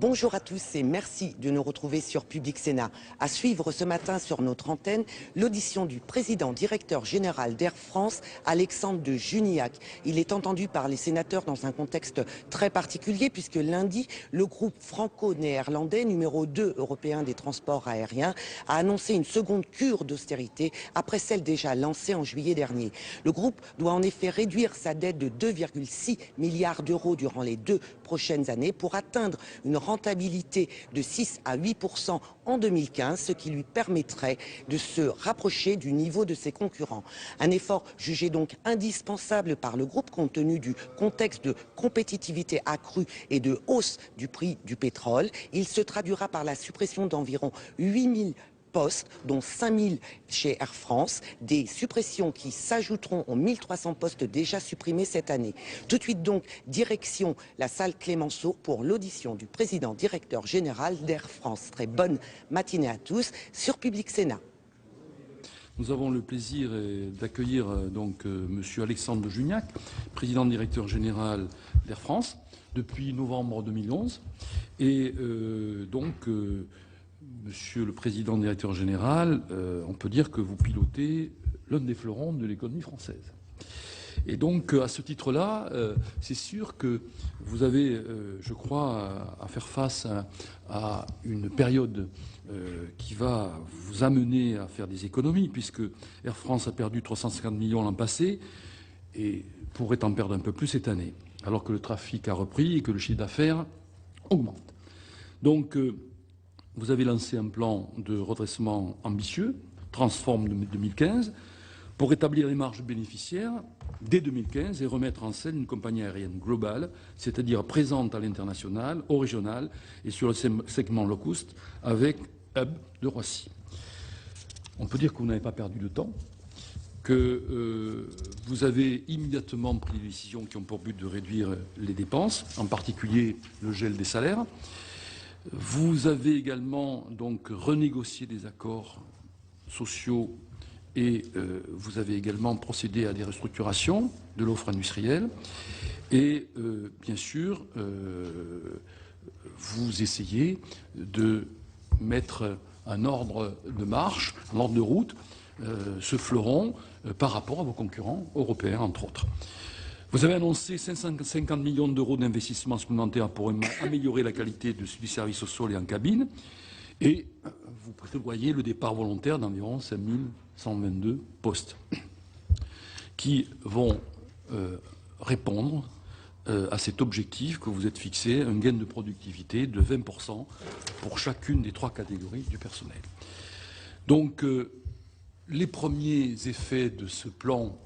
Bonjour à tous et merci de nous retrouver sur Public Sénat. À suivre ce matin sur notre antenne, l'audition du président directeur général d'Air France, Alexandre de Juniac. Il est entendu par les sénateurs dans un contexte très particulier puisque lundi, le groupe franco-néerlandais, numéro 2 européen des transports aériens, a annoncé une seconde cure d'austérité après celle déjà lancée en juillet dernier. Le groupe doit en effet réduire sa dette de 2,6 milliards d'euros durant les 2 prochaines années pour atteindre une rentabilité de 6 à 8% en 2015, ce qui lui permettrait de se rapprocher du niveau de ses concurrents. Un effort jugé donc indispensable par le groupe compte tenu du contexte de compétitivité accrue et de hausse du prix du pétrole. Il se traduira par la suppression d'environ 8000 postes, dont 5000 chez Air France, des suppressions qui s'ajouteront aux 1300 postes déjà supprimés cette année. Tout de suite donc, direction la salle Clémenceau pour l'audition du président directeur général d'Air France. Très bonne matinée à tous sur Public Sénat. Nous avons le plaisir d'accueillir donc Monsieur Alexandre de Juniac, président directeur général d'Air France depuis novembre 2011, et Monsieur le Président directeur général, on peut dire que vous pilotez l'un des fleurons de l'économie française. Et donc, à ce titre-là, c'est sûr que vous avez, je crois, à faire face à une période qui va vous amener à faire des économies, puisque Air France a perdu 350 millions l'an passé et pourrait en perdre un peu plus cette année, alors que le trafic a repris et que le chiffre d'affaires augmente. Donc, vous avez lancé un plan de redressement ambitieux, Transform 2015, pour rétablir les marges bénéficiaires dès 2015 et remettre en scène une compagnie aérienne globale, c'est-à-dire présente à l'international, au régional et sur le segment low cost, avec hub de Roissy. On peut dire que vous n'avez pas perdu de temps, que vous avez immédiatement pris des décisions qui ont pour but de réduire les dépenses, en particulier le gel des salaires. Vous avez également donc renégocié des accords sociaux et vous avez également procédé à des restructurations de l'offre industrielle. Et bien sûr, vous essayez de mettre un ordre de marche, un ordre de route, ce fleuron par rapport à vos concurrents européens, entre autres. Vous avez annoncé 550 millions d'euros d'investissements supplémentaires pour améliorer la qualité du service au sol et en cabine. Et vous prévoyez le départ volontaire d'environ 5122 postes qui vont répondre à cet objectif que vous êtes fixé, un gain de productivité de 20% pour chacune des 3 catégories du personnel. Donc, les premiers effets de ce plan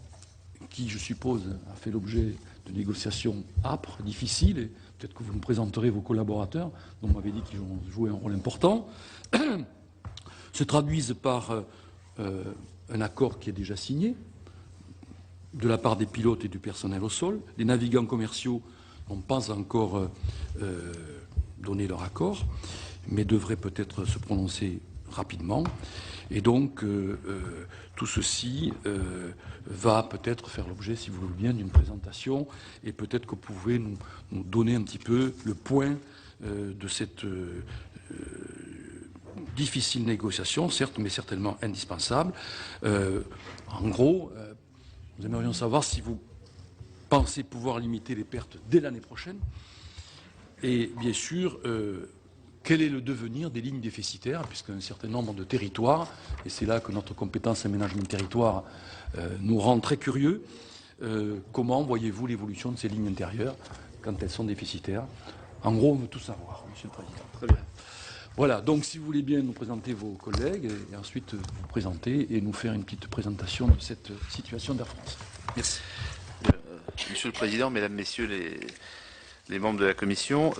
qui, je suppose, a fait l'objet de négociations âpres, difficiles, et peut-être que vous me présenterez vos collaborateurs, dont vous m'avez dit qu'ils ont joué un rôle important, se traduisent par un accord qui est déjà signé de la part des pilotes et du personnel au sol. Les navigants commerciaux n'ont pas encore donné leur accord, mais devraient peut-être se prononcer rapidement. Et donc, tout ceci va peut-être faire l'objet, si vous le voulez bien, d'une présentation. Et peut-être que vous pouvez nous donner un petit peu le point de cette difficile négociation, certes, mais certainement indispensable. En gros, nous aimerions savoir si vous pensez pouvoir limiter les pertes dès l'année prochaine. Et bien sûr, quel est le devenir des lignes déficitaires, puisqu'un certain nombre de territoires, et c'est là que notre compétence aménagement territoire nous rend très curieux, comment voyez-vous l'évolution de ces lignes intérieures quand elles sont déficitaires? En gros, on veut tout savoir, Monsieur le Président. Très bien. Voilà, donc si vous voulez bien nous présenter vos collègues et ensuite vous présenter et nous faire une petite présentation de cette situation d'Air France. Merci. Monsieur le Président, Mesdames, Messieurs les membres de la Commission,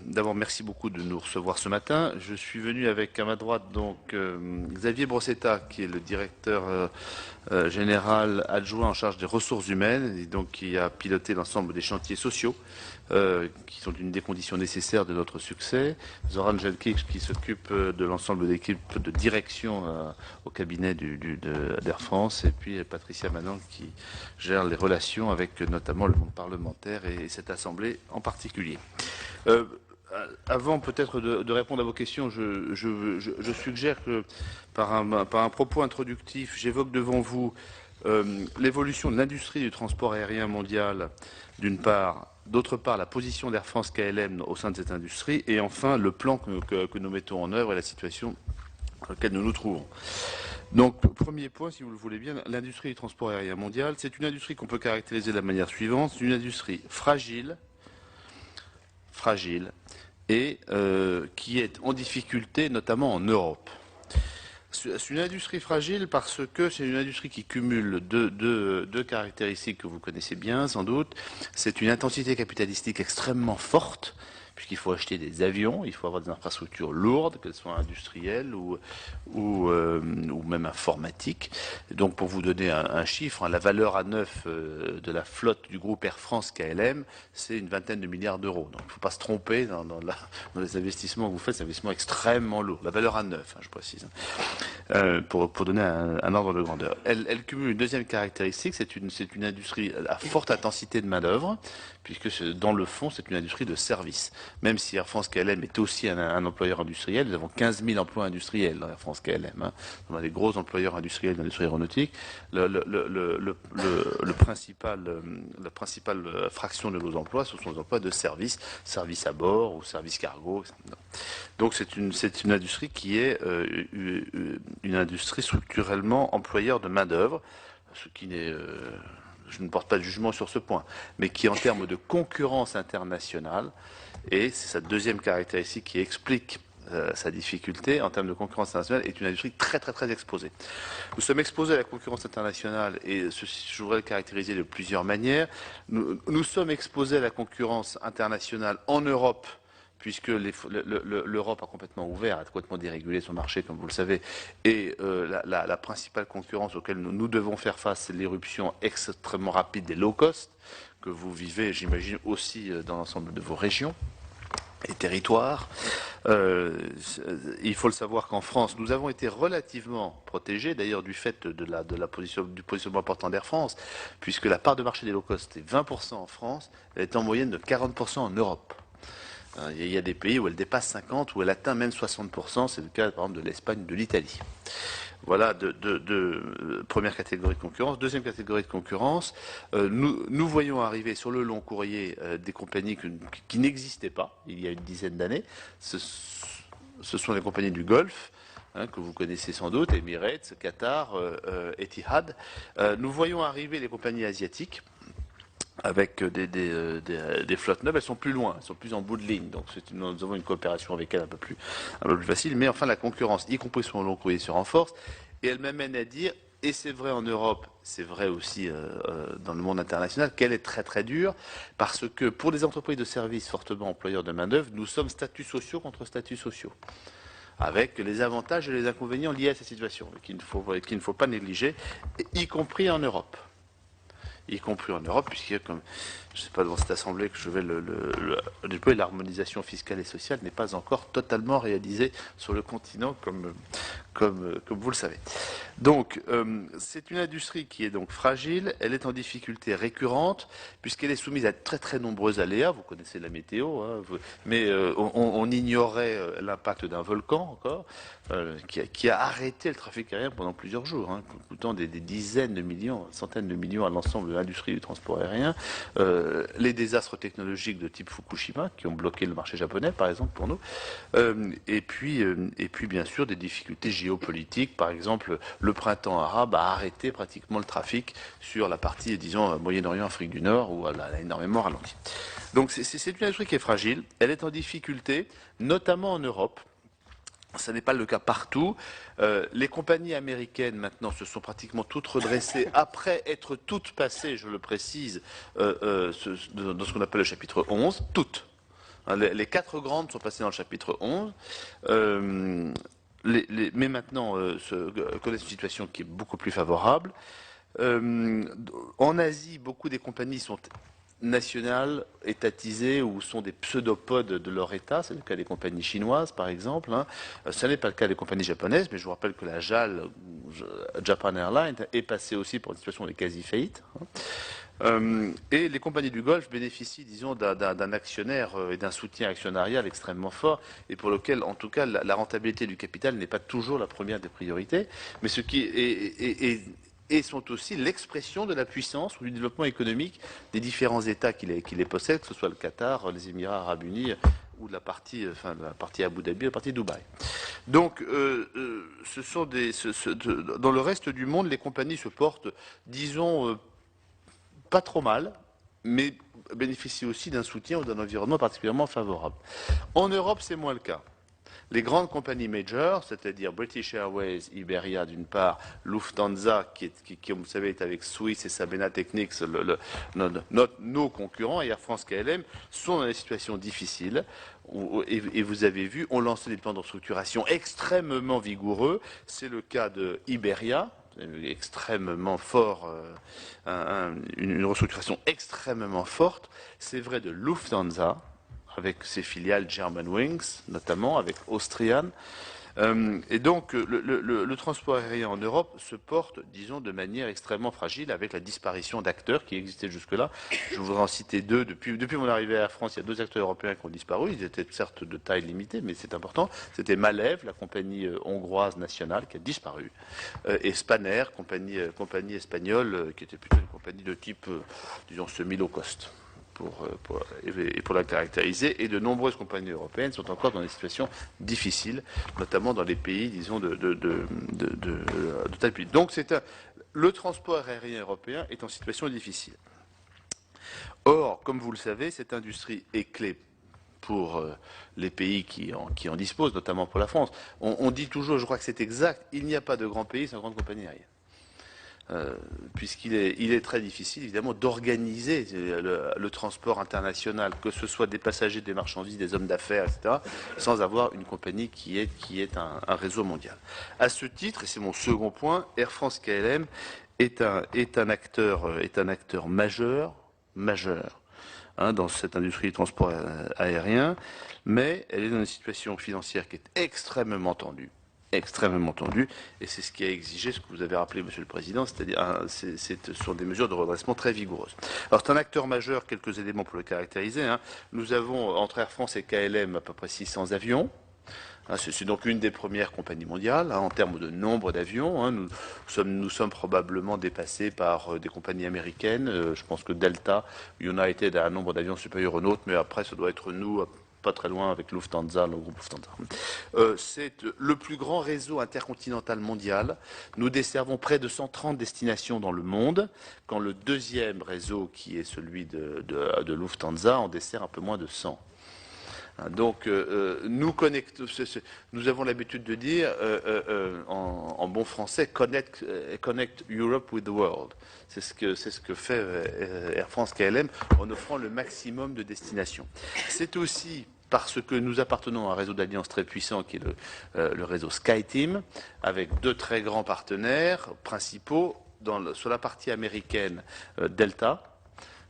d'abord merci beaucoup de nous recevoir ce matin. Je suis venu avec à ma droite donc Xavier Brossetta, qui est le directeur général adjoint en charge des ressources humaines et donc qui a piloté l'ensemble des chantiers sociaux qui sont une des conditions nécessaires de notre succès. Zoran Jelkic qui s'occupe de l'ensemble de l'équipe de direction au cabinet d'Air France, et puis Patricia Manon qui gère les relations avec notamment le monde parlementaire et cette assemblée en particulier. Avant peut-être de répondre à vos questions, je suggère que par un propos introductif, j'évoque devant vous l'évolution de l'industrie du transport aérien mondial, d'une part, d'autre part la position d'Air France KLM au sein de cette industrie, et enfin le plan que nous mettons en œuvre et la situation dans laquelle nous nous trouvons. Donc, premier point, si vous le voulez bien, l'industrie du transport aérien mondial, c'est une industrie qu'on peut caractériser de la manière suivante, c'est une industrie fragile, et qui est en difficulté, notamment en Europe. C'est une industrie fragile parce que c'est une industrie qui cumule deux caractéristiques que vous connaissez bien, sans doute. C'est une intensité capitalistique extrêmement forte, puisqu'il faut acheter des avions, il faut avoir des infrastructures lourdes, qu'elles soient industrielles ou même informatiques. Et donc, pour vous donner un chiffre, hein, la valeur à neuf de la flotte du groupe Air France KLM, c'est une vingtaine de milliards d'euros. Donc, il ne faut pas se tromper dans les investissements que vous faites, c'est un investissement extrêmement lourd. La valeur à neuf, hein, je précise. Pour donner un ordre de grandeur. Elle cumule une deuxième caractéristique, c'est une industrie à forte intensité de main-d'œuvre, puisque dans le fond, c'est une industrie de service. Même si Air France KLM est aussi un employeur industriel, nous avons 15 000 emplois industriels dans Air France KLM. Hein. On a des gros employeurs industriels dans l'industrie aéronautique. La principale fraction de nos emplois, ce sont les emplois de service, service à bord ou service cargo. Donc c'est une industrie qui est une industrie structurellement employeur de main-d'œuvre, ce qui n'est, je ne porte pas de jugement sur ce point, mais qui en termes de concurrence internationale, et c'est sa deuxième caractéristique qui explique sa difficulté en termes de concurrence internationale, est une industrie très très très exposée. Nous sommes exposés à la concurrence internationale et ceci, je voudrais le caractériser de plusieurs manières. Nous sommes exposés à la concurrence internationale en Europe, puisque l'Europe a complètement ouvert, a complètement dérégulé son marché, comme vous le savez, et la principale concurrence auquel nous devons faire face, c'est l'éruption extrêmement rapide des low cost, que vous vivez, j'imagine, aussi dans l'ensemble de vos régions et territoires. Il faut le savoir qu'en France, nous avons été relativement protégés, d'ailleurs du fait du positionnement important d'Air France, puisque la part de marché des low cost est 20% en France, elle est en moyenne de 40% en Europe. Il y a des pays où elle dépasse 50, où elle atteint même 60%. C'est le cas, par exemple, de l'Espagne, de l'Italie. Voilà première catégorie de concurrence. Deuxième catégorie de concurrence, nous voyons arriver sur le long courrier des compagnies qui n'existaient pas il y a une dizaine d'années. Ce sont les compagnies du Golfe, hein, que vous connaissez sans doute, Emirates, Qatar, Etihad. Nous voyons arriver les compagnies asiatiques, avec des flottes neuves. Elles sont plus loin, elles sont plus en bout de ligne, donc nous avons une coopération avec elles un peu plus facile, mais enfin la concurrence, y compris sur le long courrier, se renforce, et elle m'amène à dire, et c'est vrai en Europe, c'est vrai aussi dans le monde international, qu'elle est très très dure, parce que pour les entreprises de services fortement employeurs de main-d'œuvre, nous sommes statuts sociaux contre statuts sociaux, avec les avantages et les inconvénients liés à cette situation, qu'il ne faut pas négliger, y compris en Europe. Puisqu'il y a, comme je ne sais pas devant cette assemblée que je vais l'harmonisation fiscale et sociale n'est pas encore totalement réalisée sur le continent, comme vous le savez. Donc, c'est une industrie qui est donc fragile, elle est en difficulté récurrente, puisqu'elle est soumise à très très nombreux aléas, vous connaissez la météo, hein, mais on ignorait l'impact d'un volcan encore, qui a arrêté le trafic aérien pendant plusieurs jours, hein, coûtant des dizaines de millions, centaines de millions à l'ensemble de l'industrie du transport aérien, les désastres technologiques de type Fukushima, qui ont bloqué le marché japonais, par exemple, pour nous, et puis bien sûr des difficultés géopolitiques, par exemple, le printemps arabe a arrêté pratiquement le trafic sur la partie, disons, Moyen-Orient, Afrique du Nord, où elle a énormément ralenti. Donc c'est une industrie qui est fragile, elle est en difficulté, notamment en Europe. Ce n'est pas le cas partout. Les compagnies américaines, maintenant, se sont pratiquement toutes redressées après être toutes passées, je le précise, dans ce qu'on appelle le chapitre 11. Toutes. Les 4 grandes sont passées dans le chapitre 11. Mais maintenant, connaissent une situation qui est beaucoup plus favorable. En Asie, beaucoup des compagnies sont nationales, étatisées, ou sont des pseudopodes de leur État. C'est le cas des compagnies chinoises, par exemple. Hein. Ce n'est pas le cas des compagnies japonaises, mais je vous rappelle que la JAL, Japan Airlines, est passée aussi pour une situation de quasi-faillite. Hein. Et les compagnies du Golfe bénéficient, disons, d'un actionnaire et d'un soutien actionnarial extrêmement fort, et pour lequel, en tout cas, la rentabilité du capital n'est pas toujours la première des priorités, mais ce qui et sont aussi l'expression de la puissance ou du développement économique des différents États qui les possèdent, que ce soit le Qatar, les Émirats Arabes Unis ou la partie Abu Dhabi, la partie Dubaï. Donc, dans le reste du monde, les compagnies se portent, disons, pas trop mal, mais bénéficient aussi d'un soutien ou d'un environnement particulièrement favorable. En Europe, c'est moins le cas. Les grandes compagnies majors, c'est-à-dire British Airways, Iberia d'une part, Lufthansa, qui comme vous savez, est avec Swiss et Sabena Technics, nos concurrents, et Air France KLM, sont dans des situations difficiles. Et vous avez vu, ont lancé des plans de restructuration extrêmement vigoureux. C'est le cas de Iberia, extrêmement fort, une restructuration extrêmement forte. C'est vrai de Lufthansa, avec ses filiales Germanwings, notamment avec Austrian. Et donc, le transport aérien en Europe se porte, disons, de manière extrêmement fragile, avec la disparition d'acteurs qui existaient jusque-là. Je voudrais en citer deux. Depuis mon arrivée à la France, il y a deux acteurs européens qui ont disparu. Ils étaient certes de taille limitée, mais c'est important. C'était Malev, la compagnie hongroise nationale, qui a disparu, et Spanair, compagnie espagnole, qui était plutôt une compagnie de type, disons, semi-low cost. Pour la caractériser, et de nombreuses compagnies européennes sont encore dans des situations difficiles, notamment dans les pays, disons, de taille publique. Donc, le transport aérien européen est en situation difficile. Or, comme vous le savez, cette industrie est clé pour les pays qui en disposent, notamment pour la France. On dit toujours, je crois que c'est exact, il n'y a pas de grand pays sans grande compagnie aérienne. Puisqu'il est très difficile, évidemment, d'organiser le transport international, que ce soit des passagers, des marchandises, des hommes d'affaires, etc., sans avoir une compagnie qui est un réseau mondial. À ce titre, et c'est mon second point, Air France KLM est un acteur majeur, dans cette industrie du transport aérien, mais elle est dans une situation financière qui est extrêmement tendue, et c'est ce qui a exigé ce que vous avez rappelé, Monsieur le Président, c'est-à-dire ce sont des mesures de redressement très vigoureuses. Alors c'est un acteur majeur, quelques éléments pour le caractériser. Nous avons entre Air France et KLM à peu près 600 avions. C'est donc une des premières compagnies mondiales en termes de nombre d'avions. Nous sommes probablement dépassés par des compagnies américaines. Je pense que Delta, United a un nombre d'avions supérieur au nôtre, mais après ça doit être nous, pas très loin avec Lufthansa, le groupe Lufthansa. C'est le plus grand réseau intercontinental mondial. Nous desservons près de 130 destinations dans le monde, quand le deuxième réseau, qui est celui de Lufthansa, en dessert un peu moins de 100. Donc, nous avons l'habitude de dire, en bon français, connect Europe with the world. C'est ce que fait Air France KLM en offrant le maximum de destinations. C'est aussi parce que nous appartenons à un réseau d'alliances très puissant qui est le réseau SkyTeam, avec deux très grands partenaires principaux sur la partie américaine, Delta,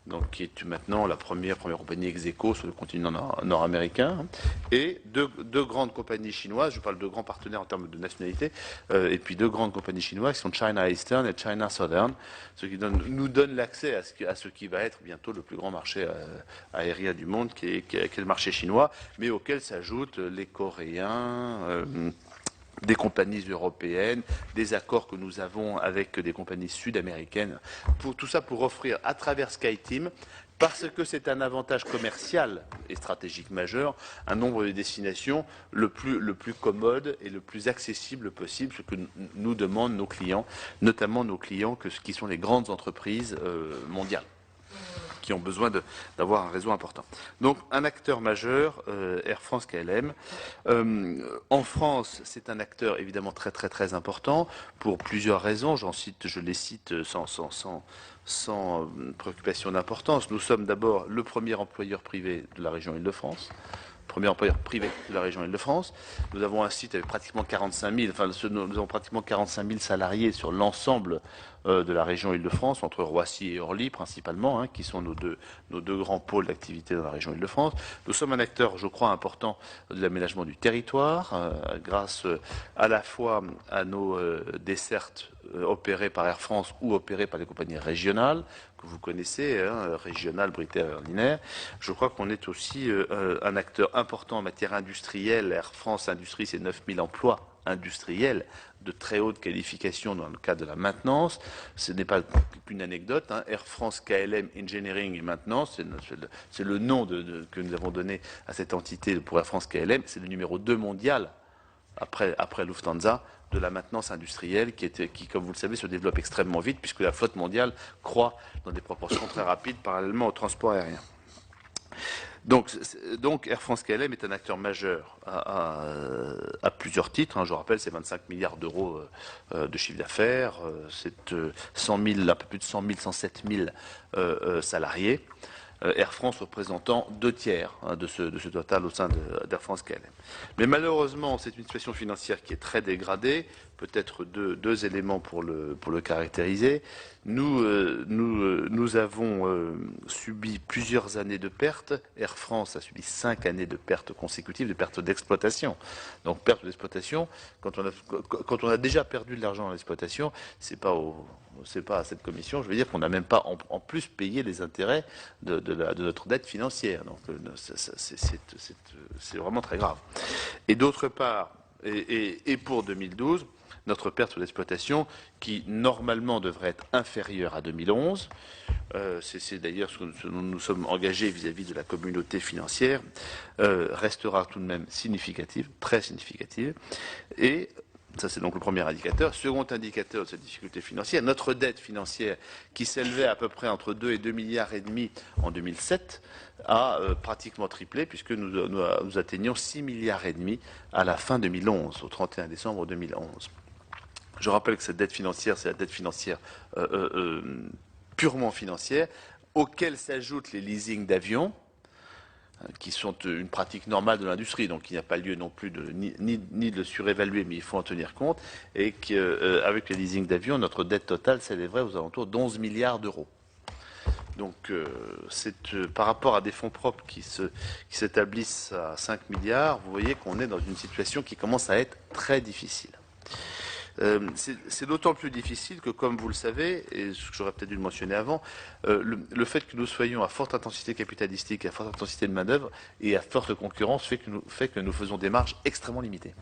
donc qui est maintenant la première compagnie ex-aequo sur le continent nord-américain, et deux grandes compagnies chinoises, je parle de grands partenaires en termes de nationalité, et puis deux grandes compagnies chinoises qui sont China Eastern et China Southern, ce qui nous donne l'accès à ce qui va être bientôt le plus grand marché aérien du monde, qui est le marché chinois, mais auquel s'ajoutent les Coréens, des compagnies européennes, des accords que nous avons avec des compagnies sud-américaines, tout ça pour offrir à travers SkyTeam, parce que c'est un avantage commercial et stratégique majeur, un nombre de destinations le plus commode et le plus accessible possible, ce que nous demandent nos clients, notamment nos clients qui sont les grandes entreprises mondiales, qui ont besoin d'avoir un réseau important. Donc un acteur majeur, Air France KLM. En France, c'est un acteur évidemment très très très important pour plusieurs raisons. Je les cite sans préoccupation d'importance. Nous sommes d'abord le premier employeur privé de la région Île-de-France. Premier employeur privé de la région Île-de-France. Nous avons un site avec pratiquement 45 000, nous avons pratiquement 45 000 salariés sur l'ensemble de la région Île-de-France, entre Roissy et Orly principalement, qui sont nos deux grands pôles d'activité dans la région Île-de-France. Nous sommes un acteur, je crois, important de l'aménagement du territoire, grâce à la fois à nos dessertes opérées par Air France ou opérées par les compagnies régionales. que vous connaissez, hein, régional, Britannique, ordinaire. Je crois qu'on est aussi un acteur important en matière industrielle. Air France Industrie, c'est 9000 emplois industriels de très haute qualification dans le cadre de la maintenance. Ce n'est pas qu'une anecdote. Hein. Air France KLM Engineering et Maintenance, c'est le nom que nous avons donné à cette entité pour Air France KLM. C'est le numéro 2 mondial, après Lufthansa, de la maintenance industrielle qui, comme vous le savez, se développe extrêmement vite puisque la flotte mondiale croît dans des proportions très rapides parallèlement au transport aérien. Donc Air France KLM est un acteur majeur à plusieurs titres. Hein. Je rappelle, c'est 25 milliards d'euros de chiffre d'affaires, c'est 100 000, un peu plus de 100 000, 107 000 salariés. Air France représentant 2/3 de ce total au sein d'Air France KLM. Mais malheureusement, c'est une situation financière qui est très dégradée. Peut-être deux éléments pour le caractériser. Nous avons subi plusieurs années de pertes. Air France a subi 5 années de pertes consécutives, de pertes d'exploitation. Donc perte d'exploitation, quand on a déjà perdu de l'argent dans l'exploitation, c'est pas à cette commission. Je veux dire qu'on n'a même pas en plus payé les intérêts de notre dette financière. Donc c'est vraiment très grave. Et d'autre part, et pour 2012, notre perte d'exploitation, qui normalement devrait être inférieure à 2011, c'est d'ailleurs ce que nous sommes engagés vis-à-vis de la communauté financière, restera tout de même significative, très significative. Et ça, c'est donc le premier indicateur. Second indicateur de cette difficulté financière, notre dette financière, qui s'élevait à peu près entre 2 et 2,5 milliards en 2007, a pratiquement triplé, puisque nous atteignions 6,5 milliards à la fin 2011, au 31 décembre 2011. Je rappelle que cette dette financière, c'est la dette financière purement financière, auquel s'ajoutent les leasings d'avions, qui sont une pratique normale de l'industrie, donc il n'y a pas lieu non plus ni de le surévaluer, mais il faut en tenir compte, et qu'avec les leasings d'avions, notre dette totale s'élèverait aux alentours d'11 milliards d'euros. Donc, par rapport à des fonds propres qui s'établissent à 5 milliards, vous voyez qu'on est dans une situation qui commence à être très difficile. C'est d'autant plus difficile que, comme vous le savez, et j'aurais peut-être dû le mentionner avant, le fait que nous soyons à forte intensité capitalistique, à forte intensité de main-d'œuvre et à forte concurrence fait que nous faisons des marges extrêmement limitées.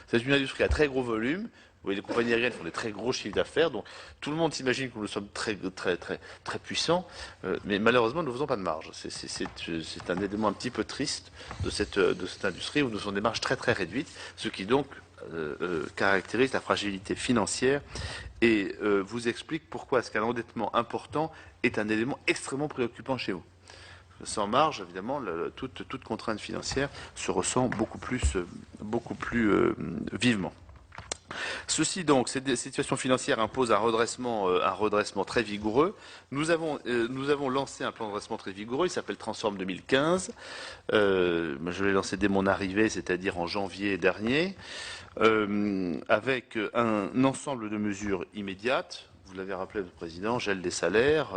C'est une industrie à très gros volume. Vous voyez, les compagnies aériennes font des très gros chiffres d'affaires, donc tout le monde s'imagine que nous sommes très puissants, mais malheureusement, nous ne faisons pas de marge. C'est un élément un petit peu triste de cette industrie où nous faisons des marges très réduites, ce qui donc caractérise la fragilité financière et vous explique pourquoi est-ce qu'un endettement important est un élément extrêmement préoccupant chez vous. Sans marge, évidemment, toute contrainte financière se ressent beaucoup plus vivement. Ceci donc, cette situation financière impose un redressement très vigoureux. Nous avons lancé un plan de redressement très vigoureux, il s'appelle Transform 2015. Je l'ai lancé dès mon arrivée, c'est-à-dire en janvier dernier, avec un ensemble de mesures immédiates. Vous l'avez rappelé, le Président, gel des salaires,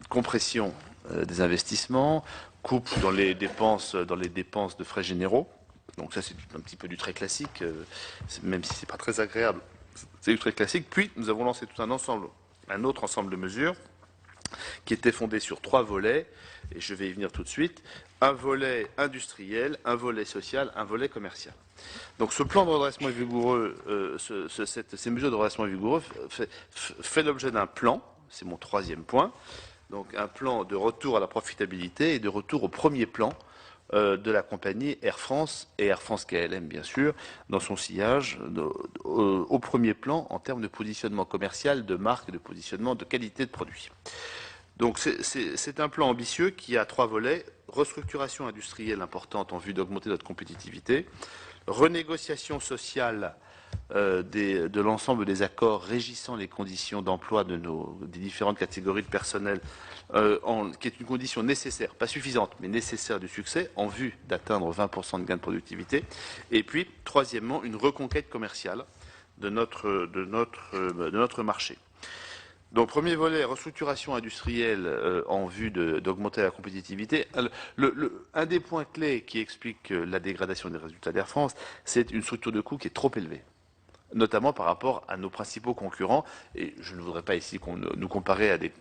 compression des investissements, coupe dans les dépenses de frais généraux. Donc ça, c'est un petit peu du très classique, même si c'est pas très agréable, c'est du très classique. Puis, nous avons lancé tout un autre ensemble de mesures qui était fondé sur 3 volets, et je vais y venir tout de suite. Un volet industriel, un volet social, un volet commercial. Donc ce plan de redressement vigoureux, ces mesures de redressement vigoureux fait l'objet d'un plan, c'est mon 3e point, donc un plan de retour à la profitabilité et de retour au premier plan de la compagnie Air France et Air France KLM, bien sûr, dans son sillage, au premier plan en termes de positionnement commercial, de marque, de positionnement, de qualité de produit. Donc c'est un plan ambitieux qui a 3 volets. Restructuration industrielle importante en vue d'augmenter notre compétitivité, renégociation sociale de l'ensemble des accords régissant les conditions d'emploi des différentes catégories de personnel, qui est une condition nécessaire, pas suffisante, mais nécessaire du succès, en vue d'atteindre 20% de gain de productivité. Et puis, troisièmement, une reconquête commerciale de notre marché. Donc, premier volet, restructuration industrielle en vue d'augmenter la compétitivité. Un des points clés qui explique la dégradation des résultats d'Air France, c'est une structure de coûts qui est trop élevée. notamment par rapport à nos principaux concurrents. Et je ne voudrais pas ici nous comparer à des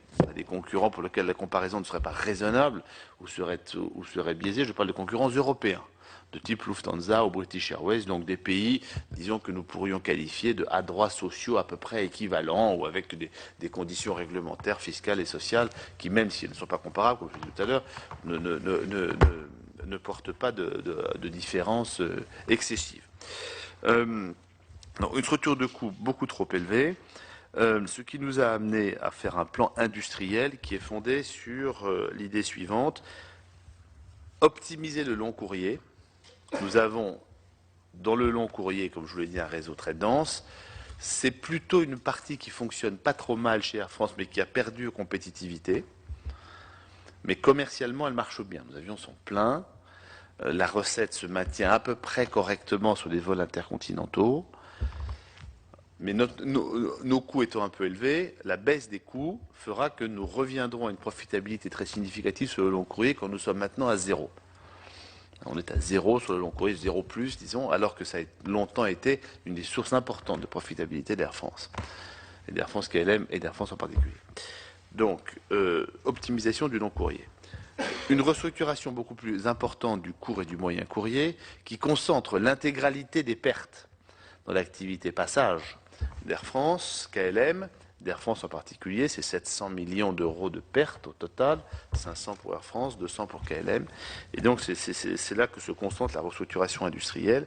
concurrents pour lesquels la comparaison ne serait pas raisonnable ou serait biaisée. Je parle de concurrents européens, de type Lufthansa ou British Airways, donc des pays, disons, que nous pourrions qualifier à droits sociaux à peu près équivalents ou avec des conditions réglementaires, fiscales et sociales qui, même si elles ne sont pas comparables, comme je l'ai dit tout à l'heure, ne portent pas de différence excessive. Une structure de coûts beaucoup trop élevée, ce qui nous a amené à faire un plan industriel qui est fondé sur l'idée suivante: optimiser le long courrier. Nous avons dans le long courrier, comme je vous l'ai dit, un réseau très dense. C'est plutôt une partie qui fonctionne pas trop mal chez Air France, mais qui a perdu en compétitivité. Mais commercialement, elle marche bien. Nos avions sont pleins. La recette se maintient à peu près correctement sur les vols intercontinentaux. Mais nos coûts étant un peu élevés, la baisse des coûts fera que nous reviendrons à une profitabilité très significative sur le long courrier quand nous sommes maintenant à 0. On est à 0 sur le long courrier, 0 plus, disons, alors que ça a longtemps été une des sources importantes de profitabilité d'Air France. Et d'Air France KLM et d'Air France en particulier. Donc, optimisation du long courrier. Une restructuration beaucoup plus importante du court et du moyen courrier qui concentre l'intégralité des pertes dans l'activité passage d'Air France, KLM, d'Air France en particulier, c'est 700 millions d'euros de pertes au total, 500 pour Air France, 200 pour KLM. Et donc c'est là que se concentre la restructuration industrielle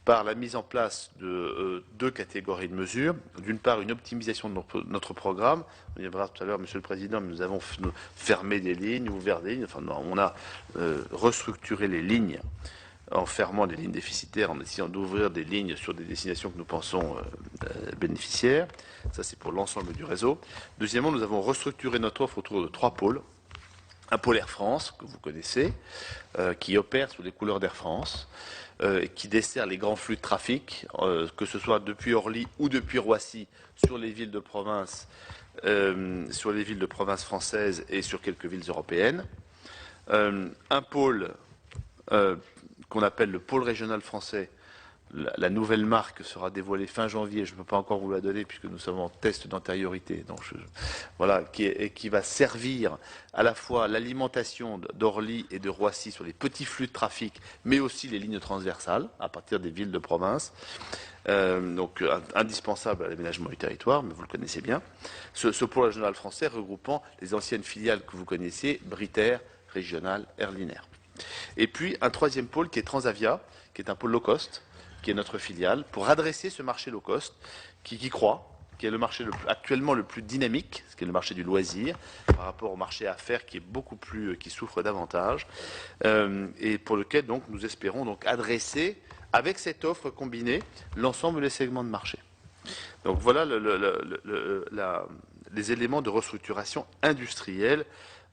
par la mise en place de deux catégories de mesures. D'une part, une optimisation de notre programme. On y verra tout à l'heure, Monsieur le Président, mais nous avons fermé des lignes, ouvert des lignes. Enfin, on a restructuré les lignes en fermant des lignes déficitaires, en essayant d'ouvrir des lignes sur des destinations que nous pensons bénéficiaires. Ça, c'est pour l'ensemble du réseau. Deuxièmement, nous avons restructuré notre offre autour de 3 pôles. Un pôle Air France, que vous connaissez, qui opère sous les couleurs d'Air France, qui dessert les grands flux de trafic, que ce soit depuis Orly ou depuis Roissy, sur les villes de province, françaises et sur quelques villes européennes. Un pôle qu'on appelle le pôle régional français. La nouvelle marque sera dévoilée fin janvier. Je ne peux pas encore vous la donner puisque nous sommes en test d'antériorité. Donc voilà, qui va servir à la fois l'alimentation d'Orly et de Roissy sur les petits flux de trafic, mais aussi les lignes transversales à partir des villes de province. Donc indispensable à l'aménagement du territoire, mais vous le connaissez bien. Ce pôle régional français regroupant les anciennes filiales que vous connaissiez, Britair, Régional, Airlinair. Et puis un troisième pôle qui est Transavia, qui est un pôle low cost, qui est notre filiale, pour adresser ce marché low cost qui croît, qui est le marché actuellement le plus dynamique, ce qui est le marché du loisir, par rapport au marché affaires qui est beaucoup plus, qui souffre davantage, et pour lequel donc nous espérons donc adresser avec cette offre combinée l'ensemble des segments de marché. Donc voilà les éléments de restructuration industrielle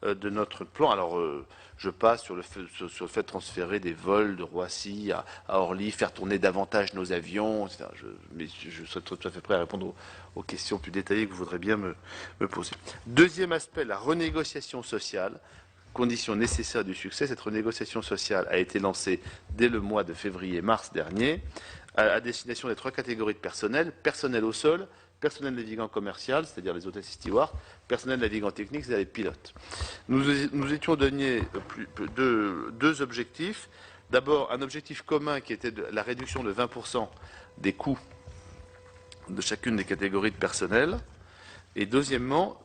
de notre plan. Alors, je passe sur le fait de transférer des vols de Roissy à Orly, faire tourner davantage nos avions, etc. Mais je serai tout à fait prêt à répondre aux questions plus détaillées que vous voudrez bien me poser. Deuxième aspect, la renégociation sociale, condition nécessaire du succès. Cette renégociation sociale a été lancée dès le mois de février-mars dernier, à destination des 3 catégories de personnel: personnel au sol, personnel navigant commercial, c'est-à-dire les hôtesses et stewards, personnel navigant technique, c'est-à-dire les pilotes. Nous étions donnés deux objectifs. D'abord, un objectif commun qui était la réduction de 20% des coûts de chacune des catégories de personnel. Et deuxièmement,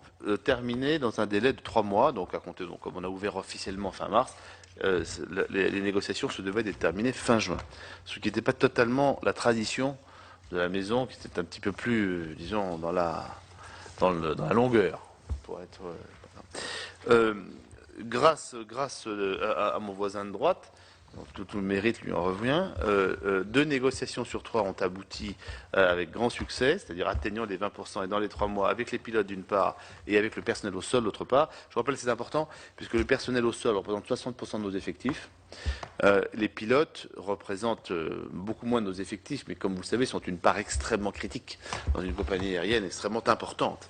terminer dans un délai de 3 mois, donc à compter, donc, comme on a ouvert officiellement fin mars, les négociations se devaient d'être terminées fin juin. Ce qui n'était pas totalement la tradition de la maison, qui était un petit peu plus, disons, dans la longueur, pour être. Grâce à mon voisin de droite, tout le mérite lui en revient, 2 négociations sur 3 ont abouti avec grand succès, c'est-à-dire atteignant les 20% et dans les 3 mois, avec les pilotes d'une part et avec le personnel au sol d'autre part. Je rappelle que c'est important, puisque le personnel au sol représente 60% de nos effectifs. Les pilotes représentent beaucoup moins de nos effectifs, mais comme vous le savez, sont une part extrêmement critique dans une compagnie aérienne, extrêmement importante.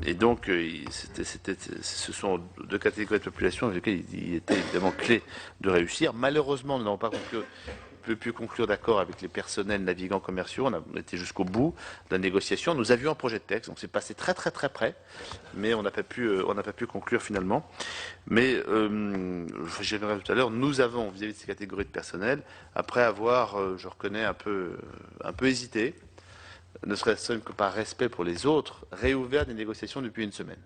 Et donc, ce sont 2 catégories de population avec lesquelles il était évidemment clé de réussir. Malheureusement, nous n'avons pas conclu pu conclure d'accord avec les personnels navigants commerciaux. On a été jusqu'au bout de la négociation. Nous avions un projet de texte, donc c'est passé très près, mais on n'a pas pu conclure finalement. Mais j'y reviendrai tout à l'heure. Nous avons, vis-à-vis de ces catégories de personnel, après avoir, je reconnais, un peu hésité, ne serait-ce que par respect pour les autres, réouvert des négociations depuis une semaine.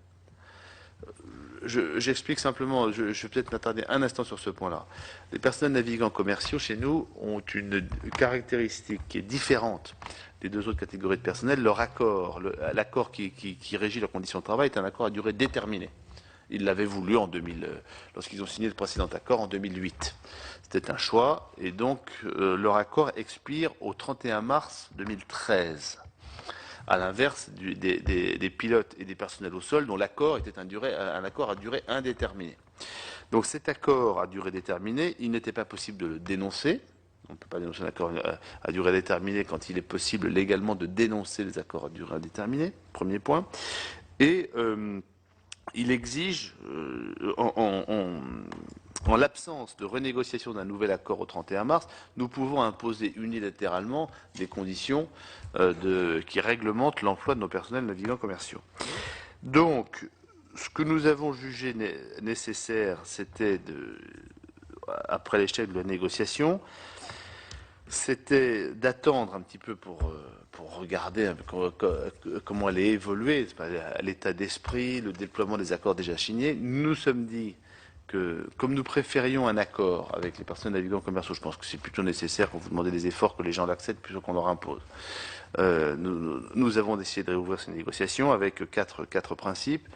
J'explique simplement, je vais peut-être m'attarder un instant sur ce point-là. Les personnels navigants commerciaux chez nous ont une caractéristique qui est différente des deux autres catégories de personnel. Leur accord, l'accord qui régit leurs conditions de travail est un accord à durée déterminée. Ils l'avaient voulu lorsqu'ils ont signé le précédent accord en 2008. C'était un choix et donc leur accord expire au 31 mars 2013. À l'inverse des pilotes et des personnels au sol, dont l'accord était un accord à durée indéterminée. Donc cet accord à durée déterminée, il n'était pas possible de le dénoncer. On ne peut pas dénoncer un accord à durée déterminée quand il est possible légalement de dénoncer les accords à durée indéterminée, premier point. Et il exige, en l'absence de renégociation d'un nouvel accord au 31 mars, nous pouvons imposer unilatéralement des conditions qui réglementent l'emploi de nos personnels navigants commerciaux. Donc, ce que nous avons jugé nécessaire, c'était, après l'échec de la négociation, c'était d'attendre un petit peu pour regarder un peu comment elle est évoluée, l'état d'esprit, le déploiement des accords déjà signés. Nous nous sommes dit que, comme nous préférions un accord avec les personnes navigants commerciaux, je pense que c'est plutôt nécessaire qu'on vous demande des efforts, que les gens l'acceptent plutôt qu'on leur impose. Nous avons décidé de réouvrir ces négociations avec quatre principes.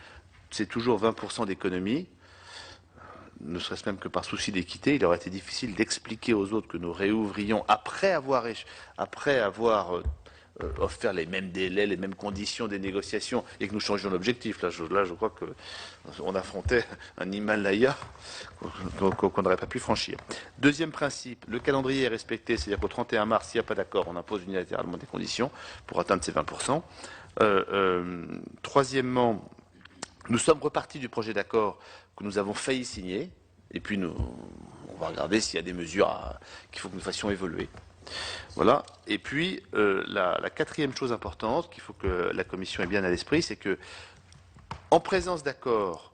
C'est toujours 20% d'économie. Ne serait-ce même que par souci d'équité, il aurait été difficile d'expliquer aux autres que nous réouvrions après avoir offert les mêmes délais, les mêmes conditions des négociations et que nous changions d'objectif. Là, je crois qu'on affrontait un Himalaya qu'on n'aurait pas pu franchir. Deuxième principe, le calendrier est respecté, c'est-à-dire qu'au 31 mars, s'il n'y a pas d'accord, on impose unilatéralement des conditions pour atteindre ces 20%. Troisièmement, nous sommes repartis du projet d'accord que nous avons failli signer, et puis on va regarder s'il y a des mesures qu'il faut que nous fassions évoluer. Voilà. Et puis, la quatrième chose importante qu'il faut que la Commission ait bien à l'esprit, c'est que, en présence d'accord,